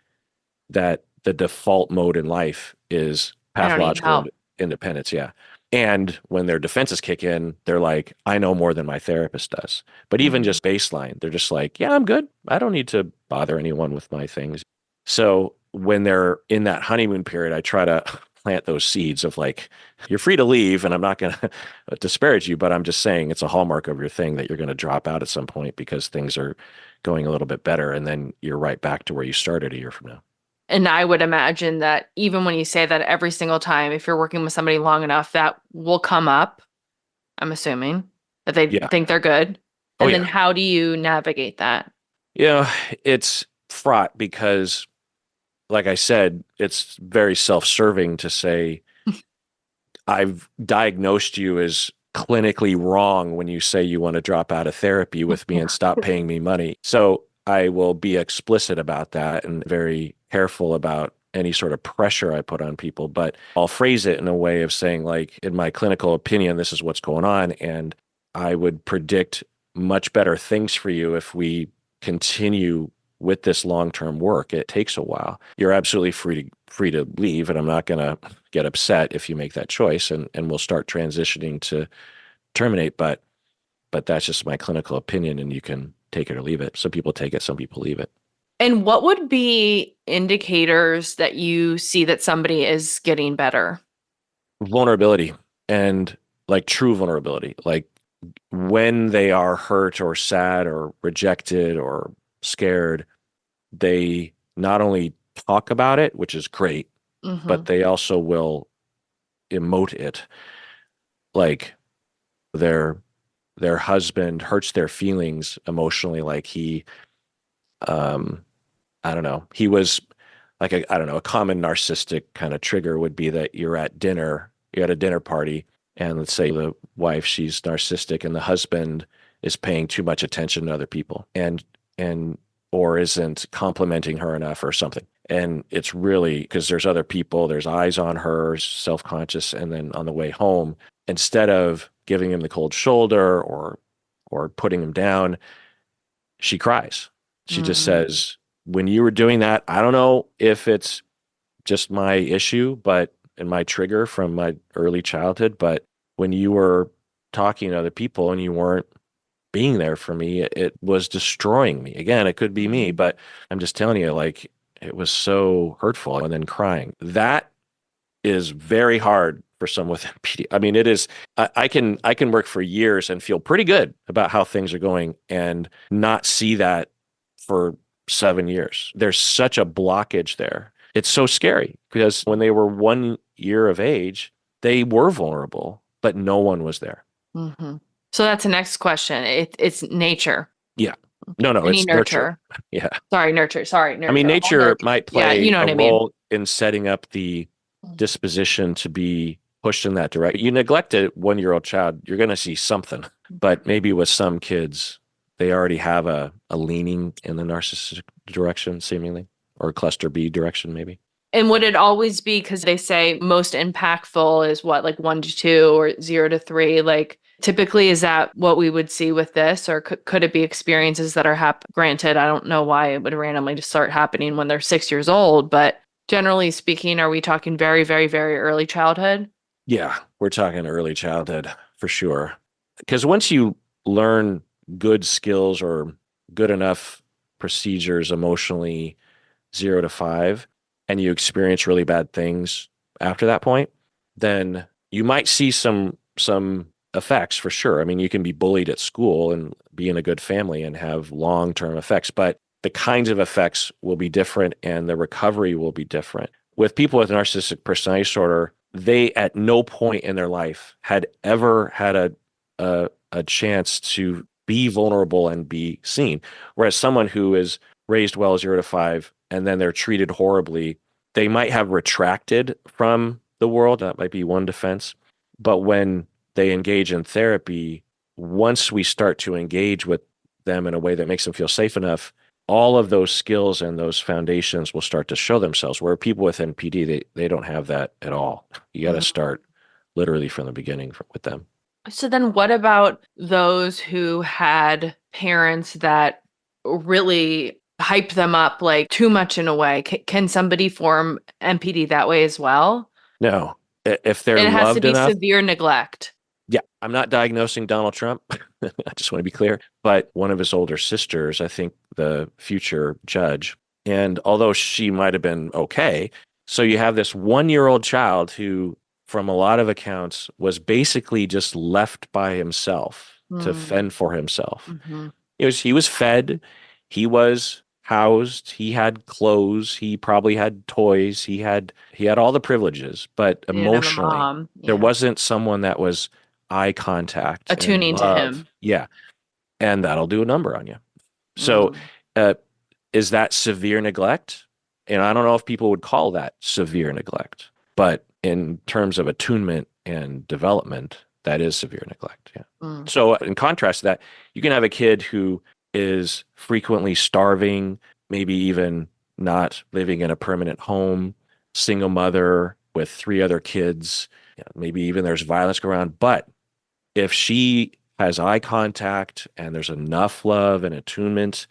that the default mode in life is I don't need pathological help. independence. Yeah. And when their defenses kick in, they're like, I know more than my therapist does. But even Mhm. just baseline, they're just like, yeah, I'm good. I don't need to bother anyone with my things. So when they're in that honeymoon period, I try to plant those seeds of like, you're free to leave and I'm not going to disparage you, but I'm just saying it's a hallmark of your thing that you're going to drop out at some point because things are going a little bit better. And then you're right back to where you started a year from now. And I would imagine that even when you say that every single time, if you're working with somebody long enough, that will come up. I'm assuming that they Yeah. think they're good. Oh, And then yeah. how do you navigate that? It's fraught because, like I said, it's very self-serving to say, I've diagnosed you as clinically wrong when you say you want to drop out of therapy with me and stop paying me money. So I will be explicit about that and very careful about any sort of pressure I put on people. But I'll phrase it in a way of saying, like, in my clinical opinion, this is what's going on. And I would predict much better things for you if we continue with this long-term work. It takes a while. You're absolutely free to leave, and I'm not going to get upset if you make that choice, and we'll start transitioning to terminate. But that's just my clinical opinion, and you can take it or leave it. Some people take it, some people leave it. And what would be indicators that you see that somebody is getting better? Vulnerability and like true vulnerability, like when they are hurt or sad or rejected or scared, they not only talk about it, which is great, but Hmm. they also will emote it. Like their their husband hurts their feelings emotionally, like he um I don't know, he was like I don't know, a common narcissistic kind of trigger would be that you're at a dinner party, and let's say the wife, she's narcissistic, and the husband is paying too much attention to other people and or isn't complimenting her enough or something. And it's really because there's other people, there's eyes on her, self-conscious, and then on the way home, instead of giving him the cold shoulder or putting him down, she cries. She just Mm. says, when you were doing that, I don't know if it's just my issue, but and my trigger from my early childhood, but when you were talking to other people and you weren't being there for me, it was destroying me. Again, it could be me, Mhm. but I'm just telling you, like, it was so hurtful. And then crying. That is very hard for someone with NPD. I mean, it is. I can work for years and feel pretty good about how things are going, and not see that for 7 years. There's such a blockage there. It's so scary because when they were 1 year of age, they were vulnerable, but no one was there. Mhm. So that's the next question. It's nature. Yeah. No, no, Any it's nurture. nurture. Yeah. Sorry, nurture. Sorry, I mean, nurture. All nature nurture. might Yeah, you play know what a I mean. role in setting up the disposition to be pushed in that direction. You neglect a 1 year old child, you're going to see something. But maybe with some kids, they already have a leaning in the narcissistic direction, seemingly, or cluster B direction, maybe. And would it always be because they say most impactful is what, like 1 to 2 or 0 to 3? Like typically, is that what we would see with this, or could it be experiences that are granted? I don't know why it would randomly just start happening when they're 6 years old, but generally speaking, are we talking very, very, very early childhood? Yeah, we're talking early childhood for sure. Because once you learn good skills or good enough procedures emotionally, 0 to 5, and you experience really bad things after that point, then you might see some effects for sure. I mean, you can be bullied at school and be in a good family and have long-term effects, but the kinds of effects will be different and the recovery will be different. With people with narcissistic personality disorder, they at no point in their life had ever had a chance to be vulnerable and be seen. Whereas someone who is raised well 0 to 5 and then they're treated horribly, they might have retracted from the world. That might be one defense. But when they engage in therapy, once we start to engage with them in a way that makes them feel safe enough, all of those skills and those foundations will start to show themselves. Where people with NPD, they don't have that at all. You got to start literally from the beginning with them. So then what about those who had parents that really hyped them up like too much in a way? Can somebody form NPD that way as well? No, if they're It has to loved be enough. severe neglect. Yeah, I'm not diagnosing Donald Trump. I just want to be clear. But one of his older sisters, I think the future judge, and although she might have been okay, so you have this 1-year-old child who, from a lot of accounts, was basically just left by himself to fend for himself. He was fed, he was housed, he had clothes, he probably had toys, he had all the privileges, but emotionally, there wasn't someone that was eye contact attuning and to love. him. Yeah. And that'll do a number on you. So is that severe neglect? And I don't know if people would call that severe neglect, but in terms of attunement and development, that is severe neglect. Yeah. So in contrast to that, you can have a kid who is frequently starving, maybe even not living in a permanent home, single mother with 3 other kids, maybe even there's violence going around. But if she has eye contact and there's enough love and attunement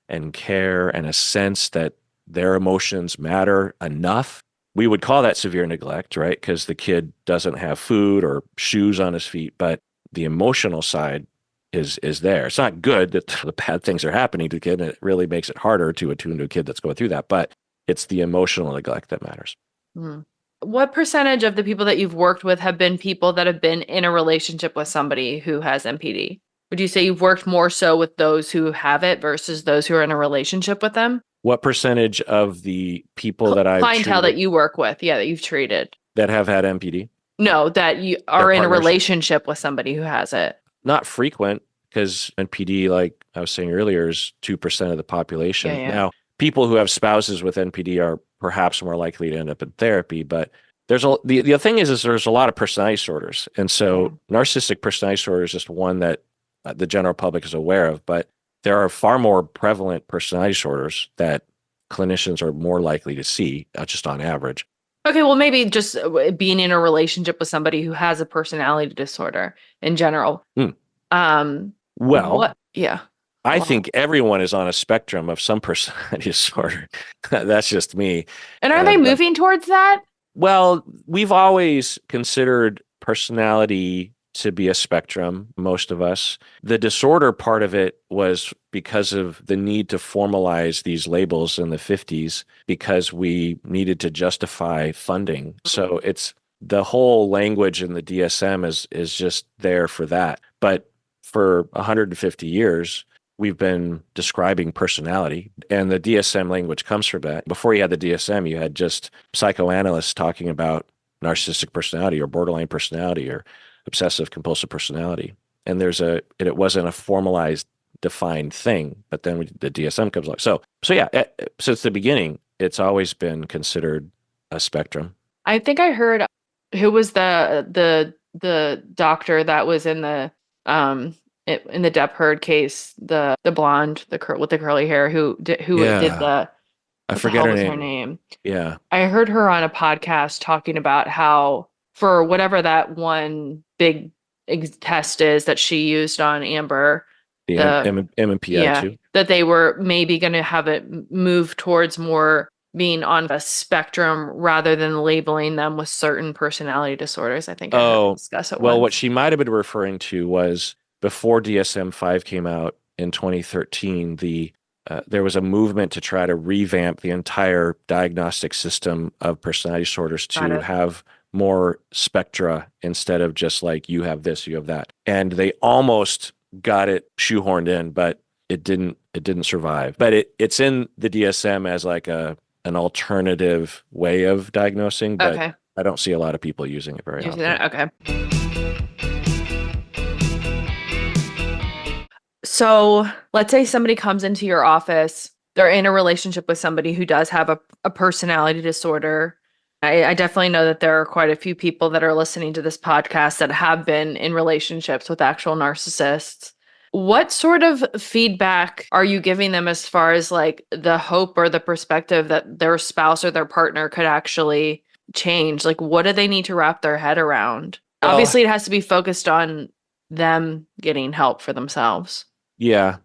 and care and a sense that their emotions matter enough, we would call that severe neglect, right? Because the kid doesn't have food or shoes on his feet, but the emotional side is there. It's not good that the bad things are happening to the kid, and it really makes it harder to attune to a kid that's going through that, but it's the emotional neglect that matters. What percentage of the people that you've worked with have been people that have been in a relationship with somebody who has NPD? Would you say you've worked more so with those who have it versus those who are in a relationship with them? What percentage of the people that I've clientele treated that you work with, that you've treated? that have had NPD? No, that you are in a relationship with somebody who has it. Not frequent, because NPD, like I was saying earlier, is 2% of the population. Yeah. Now, people who have spouses with NPD are perhaps more likely to end up in therapy, but the thing is there's a lot of personality disorders. And so narcissistic personality disorder is just one that the general public is aware of, but there are far more prevalent personality disorders that clinicians are more likely to see, just on average. Okay, well, maybe just being in a relationship with somebody who has a personality disorder in general. I think everyone is on a spectrum of some personality disorder. That's just me. And are they moving towards that? Well, we've always considered personality to be a spectrum, most of us. The disorder part of it was because of the need to formalize these labels in the 50s because we needed to justify funding. So it's the whole language in the DSM is just there for that. But for 150 years, we've been describing personality, and the DSM language comes from that. Before you had the DSM, you had just psychoanalysts talking about narcissistic personality or borderline personality or obsessive compulsive personality. And it wasn't a formalized, defined thing, but then the DSM comes along. So yeah, since the beginning, it's always been considered a spectrum. I think I heard, who was the doctor that was in the Depp Heard case, the blonde, with the curly hair, who did the, I forget her name. Yeah. I heard her on a podcast talking about how, for whatever that one big test is that she used on Amber, the MMPI too, that they were maybe going to have it move towards more being on a spectrum rather than labeling them with certain personality disorders. I think I heard discuss it well, once. what she might have been referring to was before DSM-5 came out in 2013, there was a movement to try to revamp the entire diagnostic system of personality disorders to have more spectra instead of just like, you have this, you have that. And they almost got it shoehorned in, but it didn't survive. But it's in the DSM as like an alternative way of diagnosing, but I don't see a lot of people using it very You see often. that? Okay. So let's say somebody comes into your office, they're in a relationship with somebody who does have a personality disorder. I definitely know that there are quite a few people that are listening to this podcast that have been in relationships with actual narcissists. What sort of feedback are you giving them as far as like the hope or the perspective that their spouse or their partner could actually change? Like, what do they need to wrap their head around? Well, Obviously, it has to be focused on them getting help for themselves. yeah,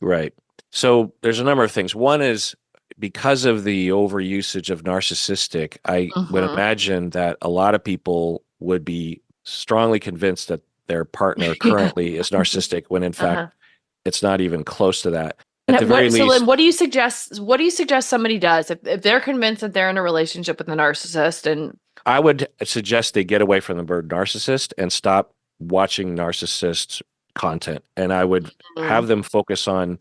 right. So there's a number of things. One is because of the overusage of narcissistic, I would Mhm. imagine that a lot of people would be strongly convinced that their partner Yeah. currently is narcissistic when in fact Uh-huh. it's not even close to that. At the And very what so then least, what do you suggest somebody does if they're convinced that they're in a relationship with a narcissist and I would suggest they get away from the word narcissist and stop watching narcissist content. And I would mm, have them focus on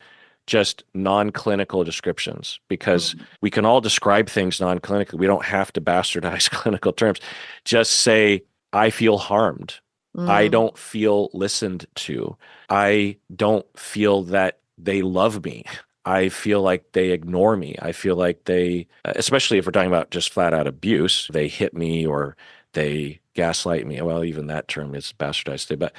just non-clinical descriptions because mm, we can all describe things non-clinically. We don't have to bastardize clinical terms. Just say, I feel harmed. I mm, don't feel listened to. I don't feel that they love me. I feel like they ignore me. I feel like they, especially if we're talking about just flat out abuse, they hit me or they gaslight me. Well, even that term is bastardized. But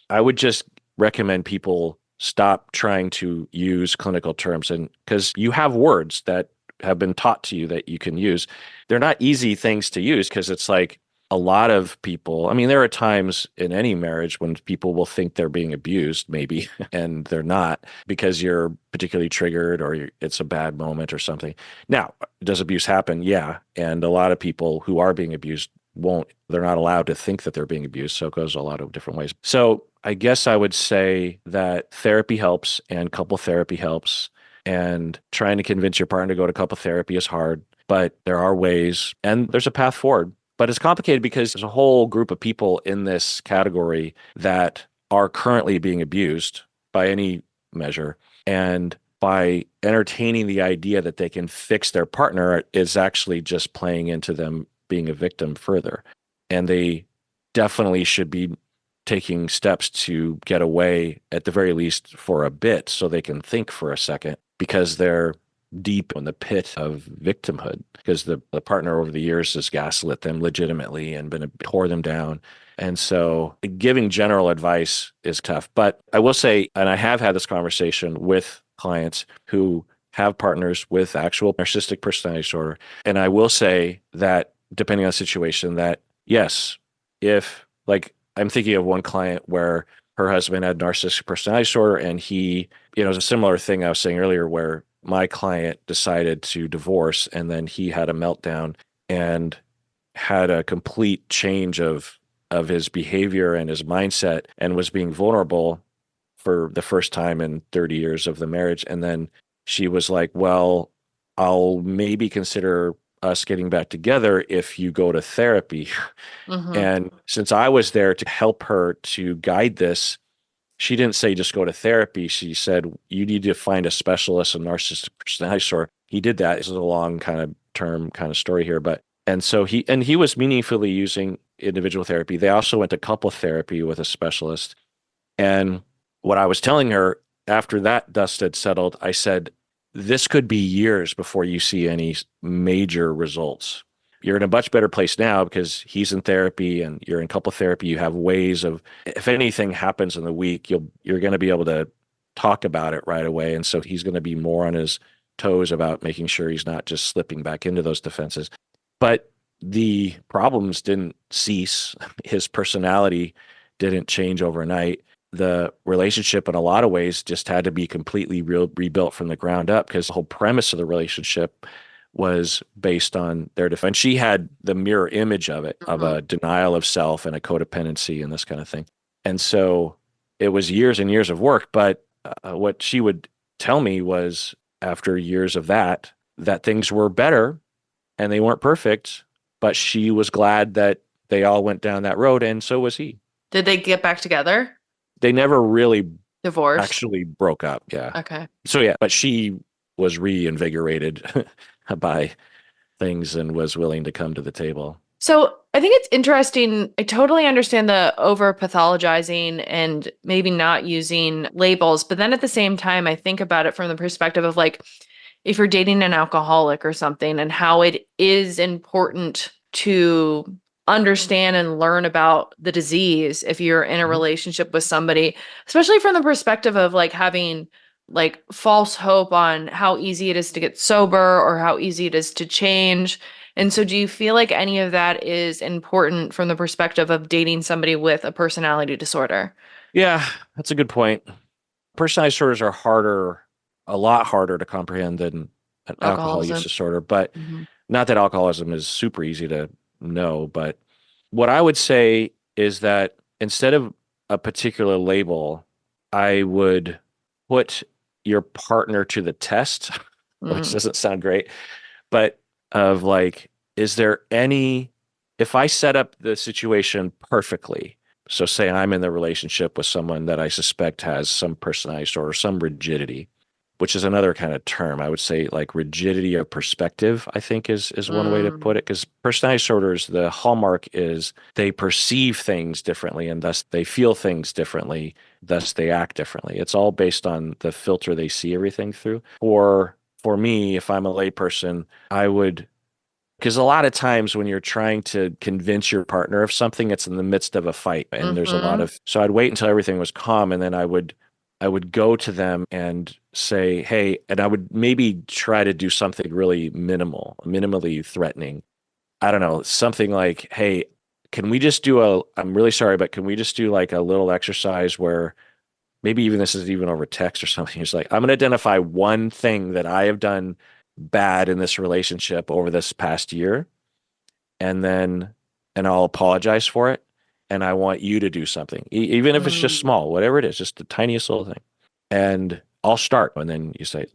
I would just recommend people stop trying to use clinical terms, and because you have words that have been taught to you that you can use. They're not easy things to use because it's like a lot of people, I mean, there are times in any marriage when people will think they're being abused, maybe, and they're not because you're particularly triggered or it's a bad moment or something. Now, does abuse happen? Yeah. And a lot of people who are being abused they're not allowed to think that they're being abused. So it goes a lot of different ways. So I guess I would say that therapy helps and couple therapy helps. And trying to convince your partner to go to couple therapy is hard, but there are ways and there's a path forward. But it's complicated because there's a whole group of people in this category that are currently being abused by any measure. And by entertaining the idea that they can fix their partner is actually just playing into them being a victim further. And they definitely should be taking steps to get away at the very least for a bit so they can think for a second because they're deep in the pit of victimhood because the partner over the years has gaslit them legitimately and been tore them down. And so giving general advice is tough. But I will say, and I have had this conversation with clients who have partners with actual narcissistic personality disorder. And I will say that depending on the situation, that yes, if like I'm thinking of one client where her husband had narcissistic personality disorder and he, it was a similar thing I was saying earlier where my client decided to divorce and then he had a meltdown and had a complete change of his behavior and his mindset and was being vulnerable for the first time in 30 years of the marriage. And then she was like, well, I'll maybe consider us getting back together if you go to therapy. mhm, And since I was there to help her to guide this, she didn't say just go to therapy. She said, you need to find a specialist in narcissistic personality disorder. He did that. This is a long kind of term kind of story here, but and so he was meaningfully using individual therapy. They also went to couple therapy with a specialist. And what I was telling her after that dust had settled, I said, this could be years before you see any major results. You're in a much better place now because he's in therapy and you're in couple therapy. You have ways of, if anything happens in the week, you're going to be able to talk about it right away. And so he's going to be more on his toes about making sure he's not just slipping back into those defenses. But the problems didn't cease. His personality didn't change overnight. The relationship, in a lot of ways, just had to be completely rebuilt from the ground up because the whole premise of the relationship was based on their defense. She had the mirror image of it, of mhm. a denial of self and a codependency and this kind of thing. And so it was years and years of work. But what she would tell me was after years of that, that things were better and they weren't perfect, but she was glad that they all went down that road, and so was he. Did they get back together? They never really Divorced? actually broke up. Yeah. Okay. So yeah, but she was reinvigorated by things and was willing to come to the table. So I think it's interesting. I totally understand the over pathologizing and maybe not using labels. But then at the same time, I think about it from the perspective of like, if you're dating an alcoholic or something, and how it is important to understand and learn about the disease if you're in a Mhm. relationship with somebody, especially from the perspective of like having like false hope on how easy it is to get sober or how easy it is to change. And so, do you feel like any of that is important from the perspective of dating somebody with a personality disorder? Yeah, that's a good point. Personality disorders are harder, a lot harder to comprehend than an alcohol use Alcoholism. disorder, but Hmm. not that alcoholism is super easy to know. But what I would say is that instead of a particular label, I would put your partner to the test, which Mm, doesn't sound great, but of like, is there any, if I set up the situation perfectly, so say I'm in the relationship with someone that I suspect has some personality disorder, some rigidity, which is another kind of term. I would say like rigidity of perspective, I think is one way to mm, put it. Because personality disorders, the hallmark is they perceive things differently and thus they feel things differently, thus they act differently. It's all based on the filter they see everything through. Or for me, if I'm a layperson, I would, because a lot of times when you're trying to convince your partner of something, it's in the midst of a fight, and there's a lot mm-hmm, of. So I'd wait until everything was calm, and then I would go to them and say, "Hey," and I would maybe try to do something really minimally threatening. I don't know, something like, "Hey, can we just do a? I'm really sorry, but can we just do like a little exercise where." Maybe even this is even over text or something. It's like, I'm going to identify one thing that I have done bad in this relationship over this past year, and then, and I'll apologize for it. And I want you to do something, even if it's just mm, small, whatever it is, just the tiniest little thing. And I'll start. And then you say,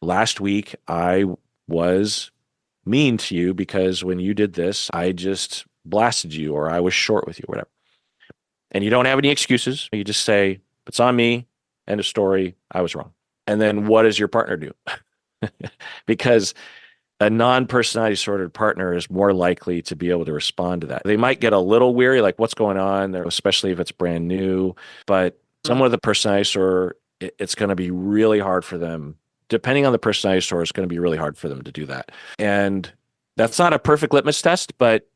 last week I was mean to you because when you did this, I just blasted you or I was short with you, whatever. And you don't have any excuses. You just say, it's on me. End of story. I was wrong. And then what does your partner do? Because a non-personality disordered partner is more likely to be able to respond to that. They might get a little weary, like what's going on, especially if it's brand new. But mm, someone with a personality disorder, it's going to be really hard for them. Depending on the personality disorder, it's going to be really hard for them to do that. And that's not a perfect litmus test, but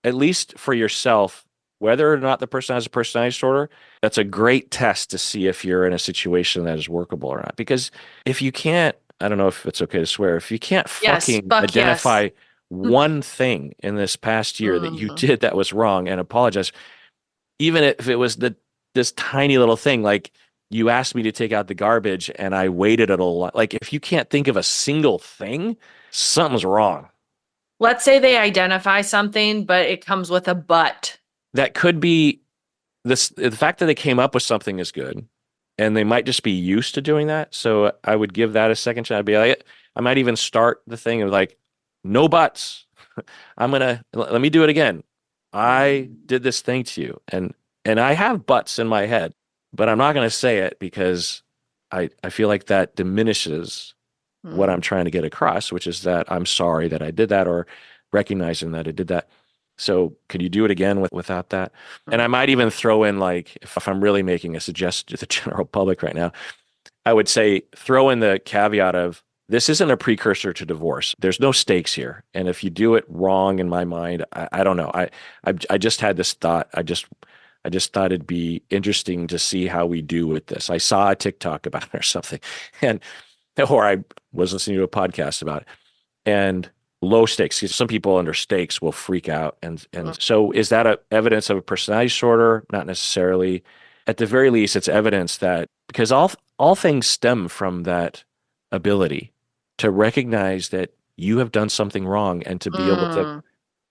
at least for yourself, whether or not the person has a personality disorder, that's a great test to see if you're in a situation that is workable or not. Because if you can't, I don't know if it's okay to swear, if you can't yes, fucking fuck yes. identify one thing in this past year that you Mm. did that was wrong and apologize, even if it was this tiny little thing, like you asked me to take out the garbage and I waited a lot. Like if you can't think of a single thing, something's wrong. Let's say they identify something, but it comes with a but. That could be this the fact that they came up with something is good, and they might just be used to doing that. So I would give that a second chance. I'd be like, I might even start the thing of like, no buts. Let me do it again. I Mm, did this thing to you, and I have buts in my head, but I'm not gonna say it because I feel like that diminishes what I'm mm, trying to get across, which is that I'm sorry that I did that or recognizing that I did that. So could you do it again without that? And I mm. might even throw in like if I'm really making a suggestion to the general public right now, I would say throw in the caveat of this isn't a precursor to divorce. There's no stakes here. And if you do it wrong in my mind, I don't know. I just had this thought. I just thought it'd be interesting to see how we do with this. I saw a TikTok about it or something. And or I was listening to a podcast about it. And low stakes. Some people under stakes will freak out. And so is that a evidence of a personality disorder? Not necessarily. At the very least, it's evidence that because all things stem from that ability to recognize that you have done something wrong and to be able to Mm,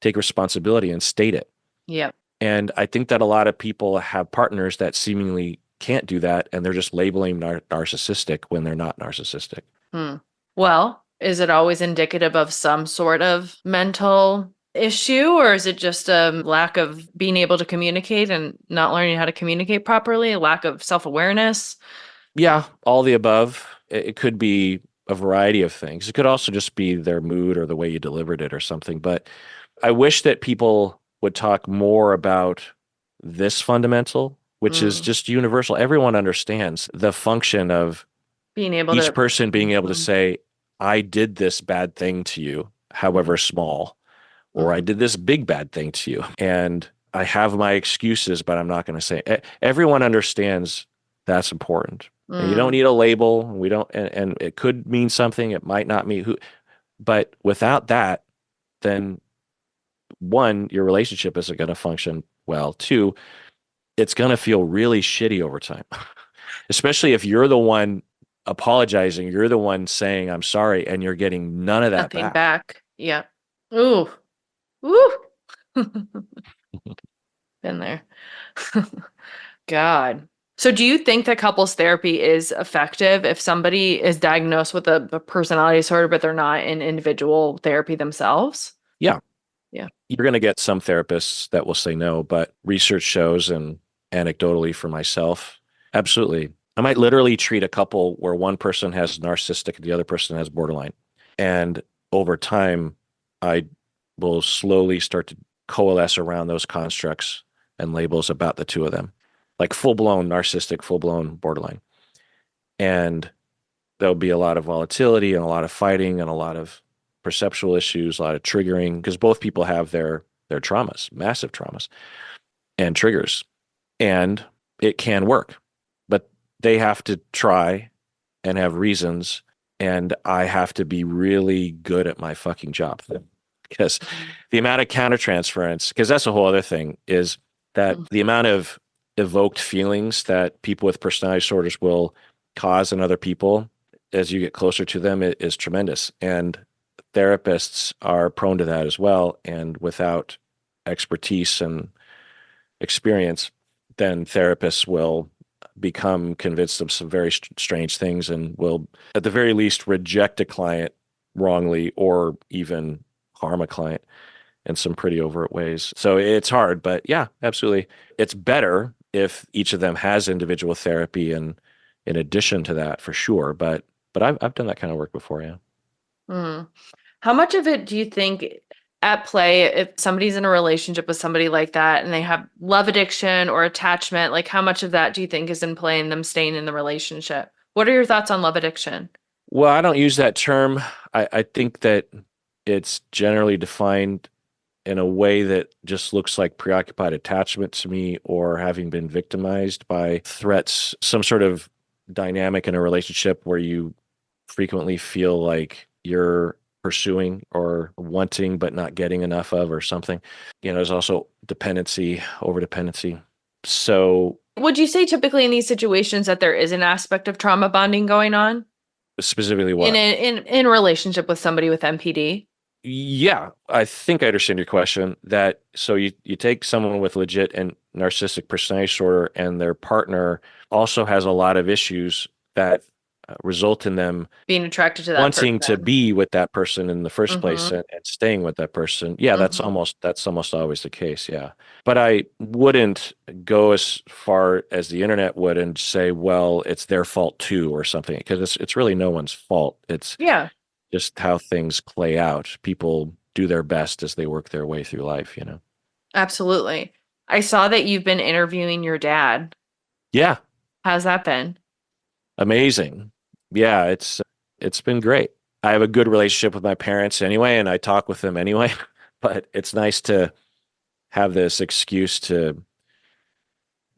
take responsibility and state it. yep. And I think that a lot of people have partners that seemingly can't do that, and they're just labeling narcissistic when they're not narcissistic. Hmm. Well, is it always indicative of some sort of mental issue, or is it just a lack of being able to communicate and not learning how to communicate properly, a lack of self-awareness? Yeah, all the above. It could be a variety of things. It could also just be their mood or the way you delivered it or something. But I wish that people would talk more about this fundamental, which is Mm. just universal. Everyone understands the function of Being able each to. person being able to Mhm. say, I did this bad thing to you, however small, or I Mhm. did this big bad thing to you. And I have my excuses, but I'm not going to say it. Everyone understands that's important. And you don't Mm. need a label. We don't, and it could mean something. It might not mean who, but without that, then one, your relationship isn't going to function well. Two, it's going to feel really shitty over time, especially if you're the one apologizing, you're the one saying, I'm sorry, and you're getting none of that Nothing back. back. Yeah. Ooh. Ooh. Been there. God. So do you think that couples therapy is effective if somebody is diagnosed with a personality disorder, but they're not in individual therapy themselves? Yeah, Yeah. you're going to get some therapists that will say no, but research shows and anecdotally for myself, absolutely. I might literally treat a couple where one person has narcissistic and the other person has borderline. And over time, I will slowly start to coalesce around those constructs and labels about the two of them, like full blown narcissistic, full blown borderline. And there'll be a lot of volatility and a lot of fighting and a lot of perceptual issues, a lot of triggering, because both people have their traumas, massive traumas and triggers. And it can work, but they have to try and have reasons. And I have to be really good at my fucking job because Mhm. the amount of countertransference, because that's a whole other thing, is that the amount of evoked feelings that people with personality disorders will cause in other people as you get closer to them is tremendous. And therapists are prone to that as well. And without expertise and experience, then therapists will become convinced of some very strange things and will, at the very least, reject a client wrongly or even harm a client in some pretty overt ways. So it's hard, but yeah, absolutely. It's better if each of them has individual therapy and in addition to that for sure. But I've done that kind of work before, yeah. Mm. How much of it do you think at play if somebody's in a relationship with somebody like that and they have love addiction or attachment? Like, how much of that do you think is in play in them staying in the relationship? What are your thoughts on love addiction? Well, I don't use that term. I think that it's generally defined in a way that just looks like preoccupied attachment to me or having been victimized by threats, some sort of dynamic in a relationship where you frequently feel like you're pursuing or wanting but not getting enough of or something. There's also dependency, over dependency. So Would you say typically in these situations that there is an aspect of trauma bonding going on specifically in what? in relationship with somebody with MPD? Yeah, I think I understand your question. That so you take someone with legit and narcissistic personality disorder, and their partner also has a lot of issues that result in them Being attracted to that wanting to person. be with that person in the first place Mhm. and staying with that person. Yeah, that's Mhm. almost always the case. Yeah, but I wouldn't go as far as the internet would and say, well, it's their fault too, or something, because it's really no one's fault. It's Yeah, just how things play out. People do their best as they work their way through life. absolutely. I saw that you've been interviewing your dad. Yeah, How's that been? amazing. Yeah, it's been great. I have a good relationship with my parents anyway, and I talk with them anyway, but it's nice to have this excuse to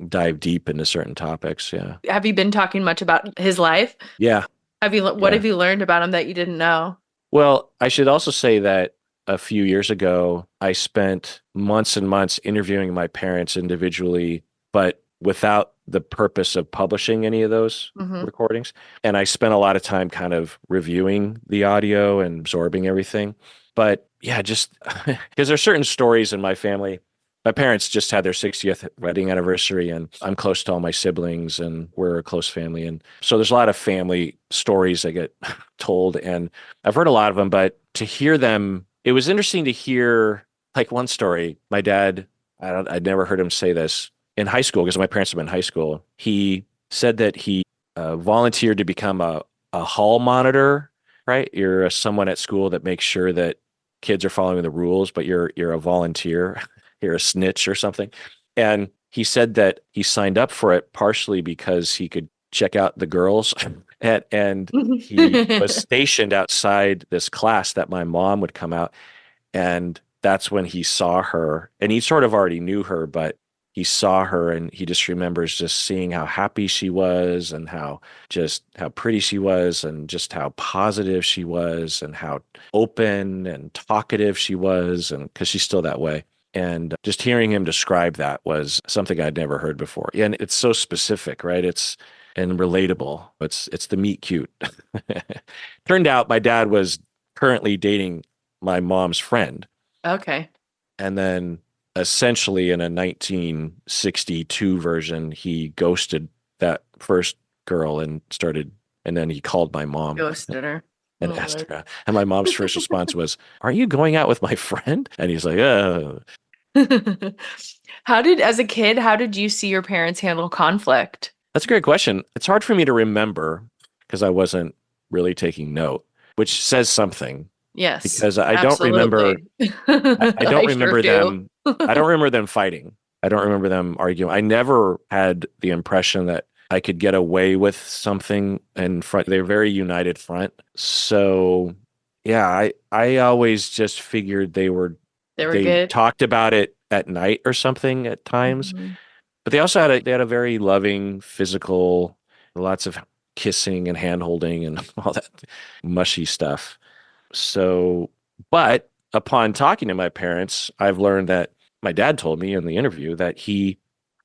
dive deep into certain topics. Yeah. Have you been talking much about his life? Yeah. What Yeah. have you learned about him that you didn't know? Well, I should also say that a few years ago, I spent months and months interviewing my parents individually, but without the purpose of publishing any of those Mhm. recordings. And I spent a lot of time kind of reviewing the audio and absorbing everything. But yeah, just because there's certain stories in my family. My parents just had their 60th wedding anniversary, and I'm close to all my siblings, and we're a close family. And so there's a lot of family stories that get told. And I've heard a lot of them, but to hear them, it was interesting to hear like one story. My dad, I'd never heard him say this in high school because my parents have been in high school. He said that he volunteered to become a hall monitor, right? You're someone at school that makes sure that kids are following the rules, but you're a volunteer. you're a snitch or something. And he said that he signed up for it partially because he could check out the girls and he was stationed outside this class that my mom would come out, and that's when he saw her, and he sort of already knew her, but he saw her and he just remembers just seeing how happy she was and how pretty she was and just how positive she was and how open and talkative she was, and because she's still that way. And just hearing him describe that was something I'd never heard before. And it's so specific, right? It's and relatable. It's the meet cute. Turned out my dad was currently dating my mom's friend. Okay. And then essentially in a 1962 version, he ghosted that first girl and then he called my mom Ghosted her. and Oh, asked Lord. her. And my mom's first response was, "Are you going out with my friend?" And he's like, As a kid, how did you see your parents handle conflict? That's a great question. It's hard for me to remember because I wasn't really taking note, which says something Yes, because I don't remember absolutely. I don't I sure remember do. them. I don't remember them fighting. I don't remember them arguing. I never had the impression that I could get away with something in front. They're very united front. So yeah, I always just figured They were they good. talked about it at night or something at times. Mhm. But they also had a very loving physical, lots of kissing and hand holding and all that mushy stuff. So, but upon talking to my parents, I've learned that my dad told me in the interview that he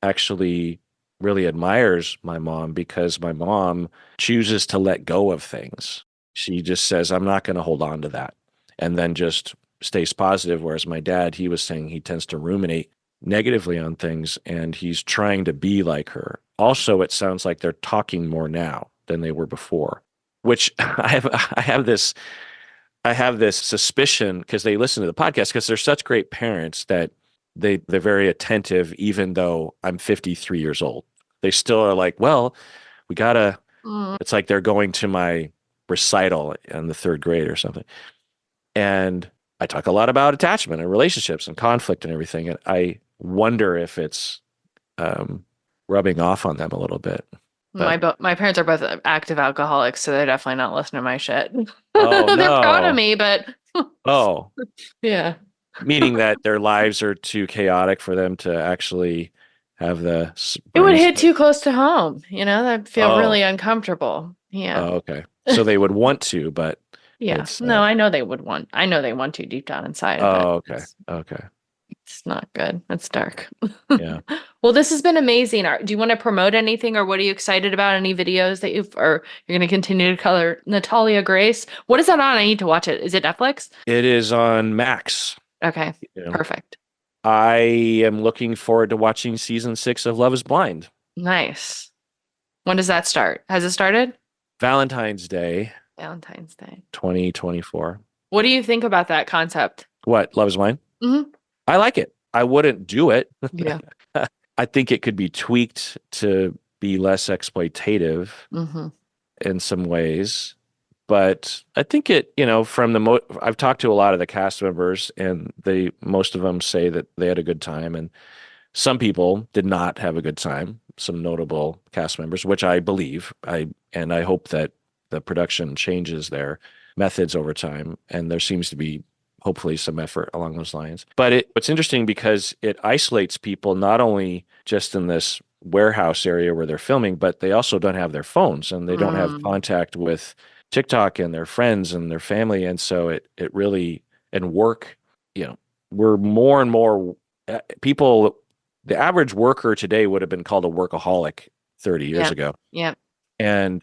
actually really admires my mom because my mom chooses to let go of things. She just says, I'm not going to hold on to that. And then just stays positive. Whereas my dad, he was saying he tends to ruminate negatively on things and he's trying to be like her. Also, it sounds like they're talking more now than they were before, which I have this suspicion because they listen to the podcast because they're such great parents that they're very attentive, even though I'm 53 years old. They still are like, well, we gotta. Mm. It's like they're going to my recital in the third grade or something, and I talk a lot about attachment and relationships and conflict and everything. And I wonder if it's um, rubbing off on them a little bit. But My parents are both active alcoholics, so they're definitely not listening to my shit. oh They're proud of no, me, but oh, yeah. meaning that their lives are too chaotic for them to actually have the It would brain hit space. too close to home, I'd feel Oh, really uncomfortable. Yeah. oh, okay. So they would want to, but Yeah. it's No, I know they want to deep down inside, but oh, okay, okay, it's not good. It's dark. yeah. Well, this has been amazing. Do you want to promote anything or what are you excited about? Any videos that or you're going to continue to color Natalia Grace? What is that on? I need to watch it. Is it Netflix? It is on Max. Okay. You know, Perfect. I am looking forward to watching season 6 of Love Is Blind. Nice. When does that start? Has it started? Valentine's Day, Valentine's Day. 2024. What do you think about that concept? What? Love Is Blind? Hmm. I like it. I wouldn't do it. Yeah. I think it could be tweaked to be less exploitative Hmm. in some ways. But I think from I've talked to a lot of the cast members, and most of them say that they had a good time, and some people did not have a good time. Some notable cast members, which I believe, and I hope that the production changes their methods over time, and there seems to be hopefully some effort along those lines. But what's interesting because it isolates people not only just in this warehouse area where they're filming, but they also don't have their phones and they don't have Mm. contact with TikTok and their friends and their family. And so it really, and work, we're more and more people, the average worker today would have been called a workaholic 30 years Yeah. ago. Yeah. And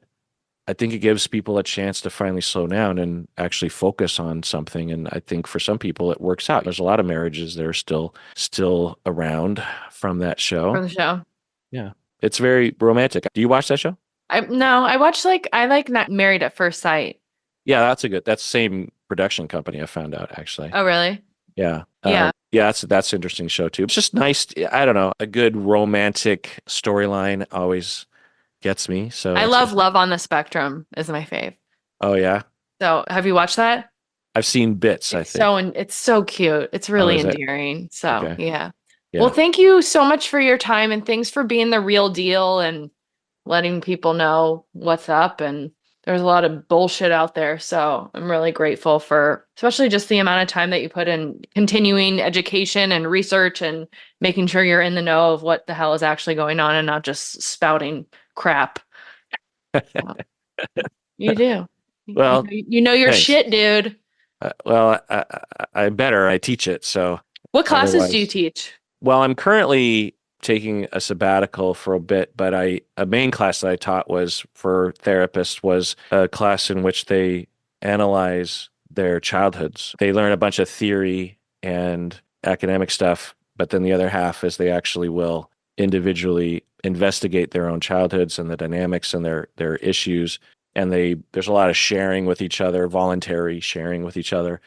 I think it gives people a chance to finally slow down and actually focus on something. And I think for some people it works out. There's a lot of marriages that are still around from that For show. the show. Yeah. It's very romantic. Do you watch that show? I watched I like Not Married at First Sight. Yeah, that's the same production company I found out actually. Oh, really? Yeah. Yeah. Yeah, that's an interesting show too. It's just nice. I don't know. A good romantic storyline always gets me. So I love Love on the Spectrum is my fave. oh yeah. So have you watched that? I've seen bits, I think. It's so cute. It's Oh, really is it? endearing. So Okay. yeah. Well, thank you so much for your time, and thanks for being the real deal and letting people know what's up. And there's a lot of bullshit out there. So I'm really grateful for especially just the amount of time that you put in continuing education and research and making sure you're in the know of what the hell is actually going on and not just spouting crap. So, you do. Well, You know your thanks. shit, dude. I better. I teach it. So What classes do you otherwise, teach? well, I'm currently taking a sabbatical for a bit, but a main class that I taught was for therapists was a class in which they analyze their childhoods. They learn a bunch of theory and academic stuff, but then the other half is they actually will individually investigate their own childhoods and the dynamics and their issues. And there's a lot of sharing with each other, voluntary sharing with each other,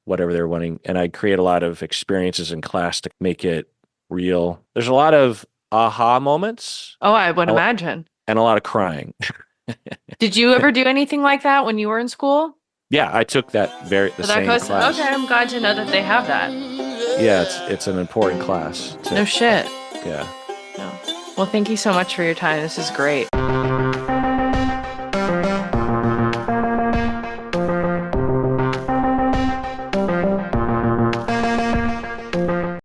whatever they're wanting. And I create a lot of experiences in class to make it real. There's a lot of aha moments Oh, I would imagine. and a lot of crying. Did you ever do anything like that when you were in school? Yeah, I took the same class. Okay, I'm glad to know that they have that. Yeah, it's an important class. No shit. Yeah. No. Well, thank you so much for your time. This is great.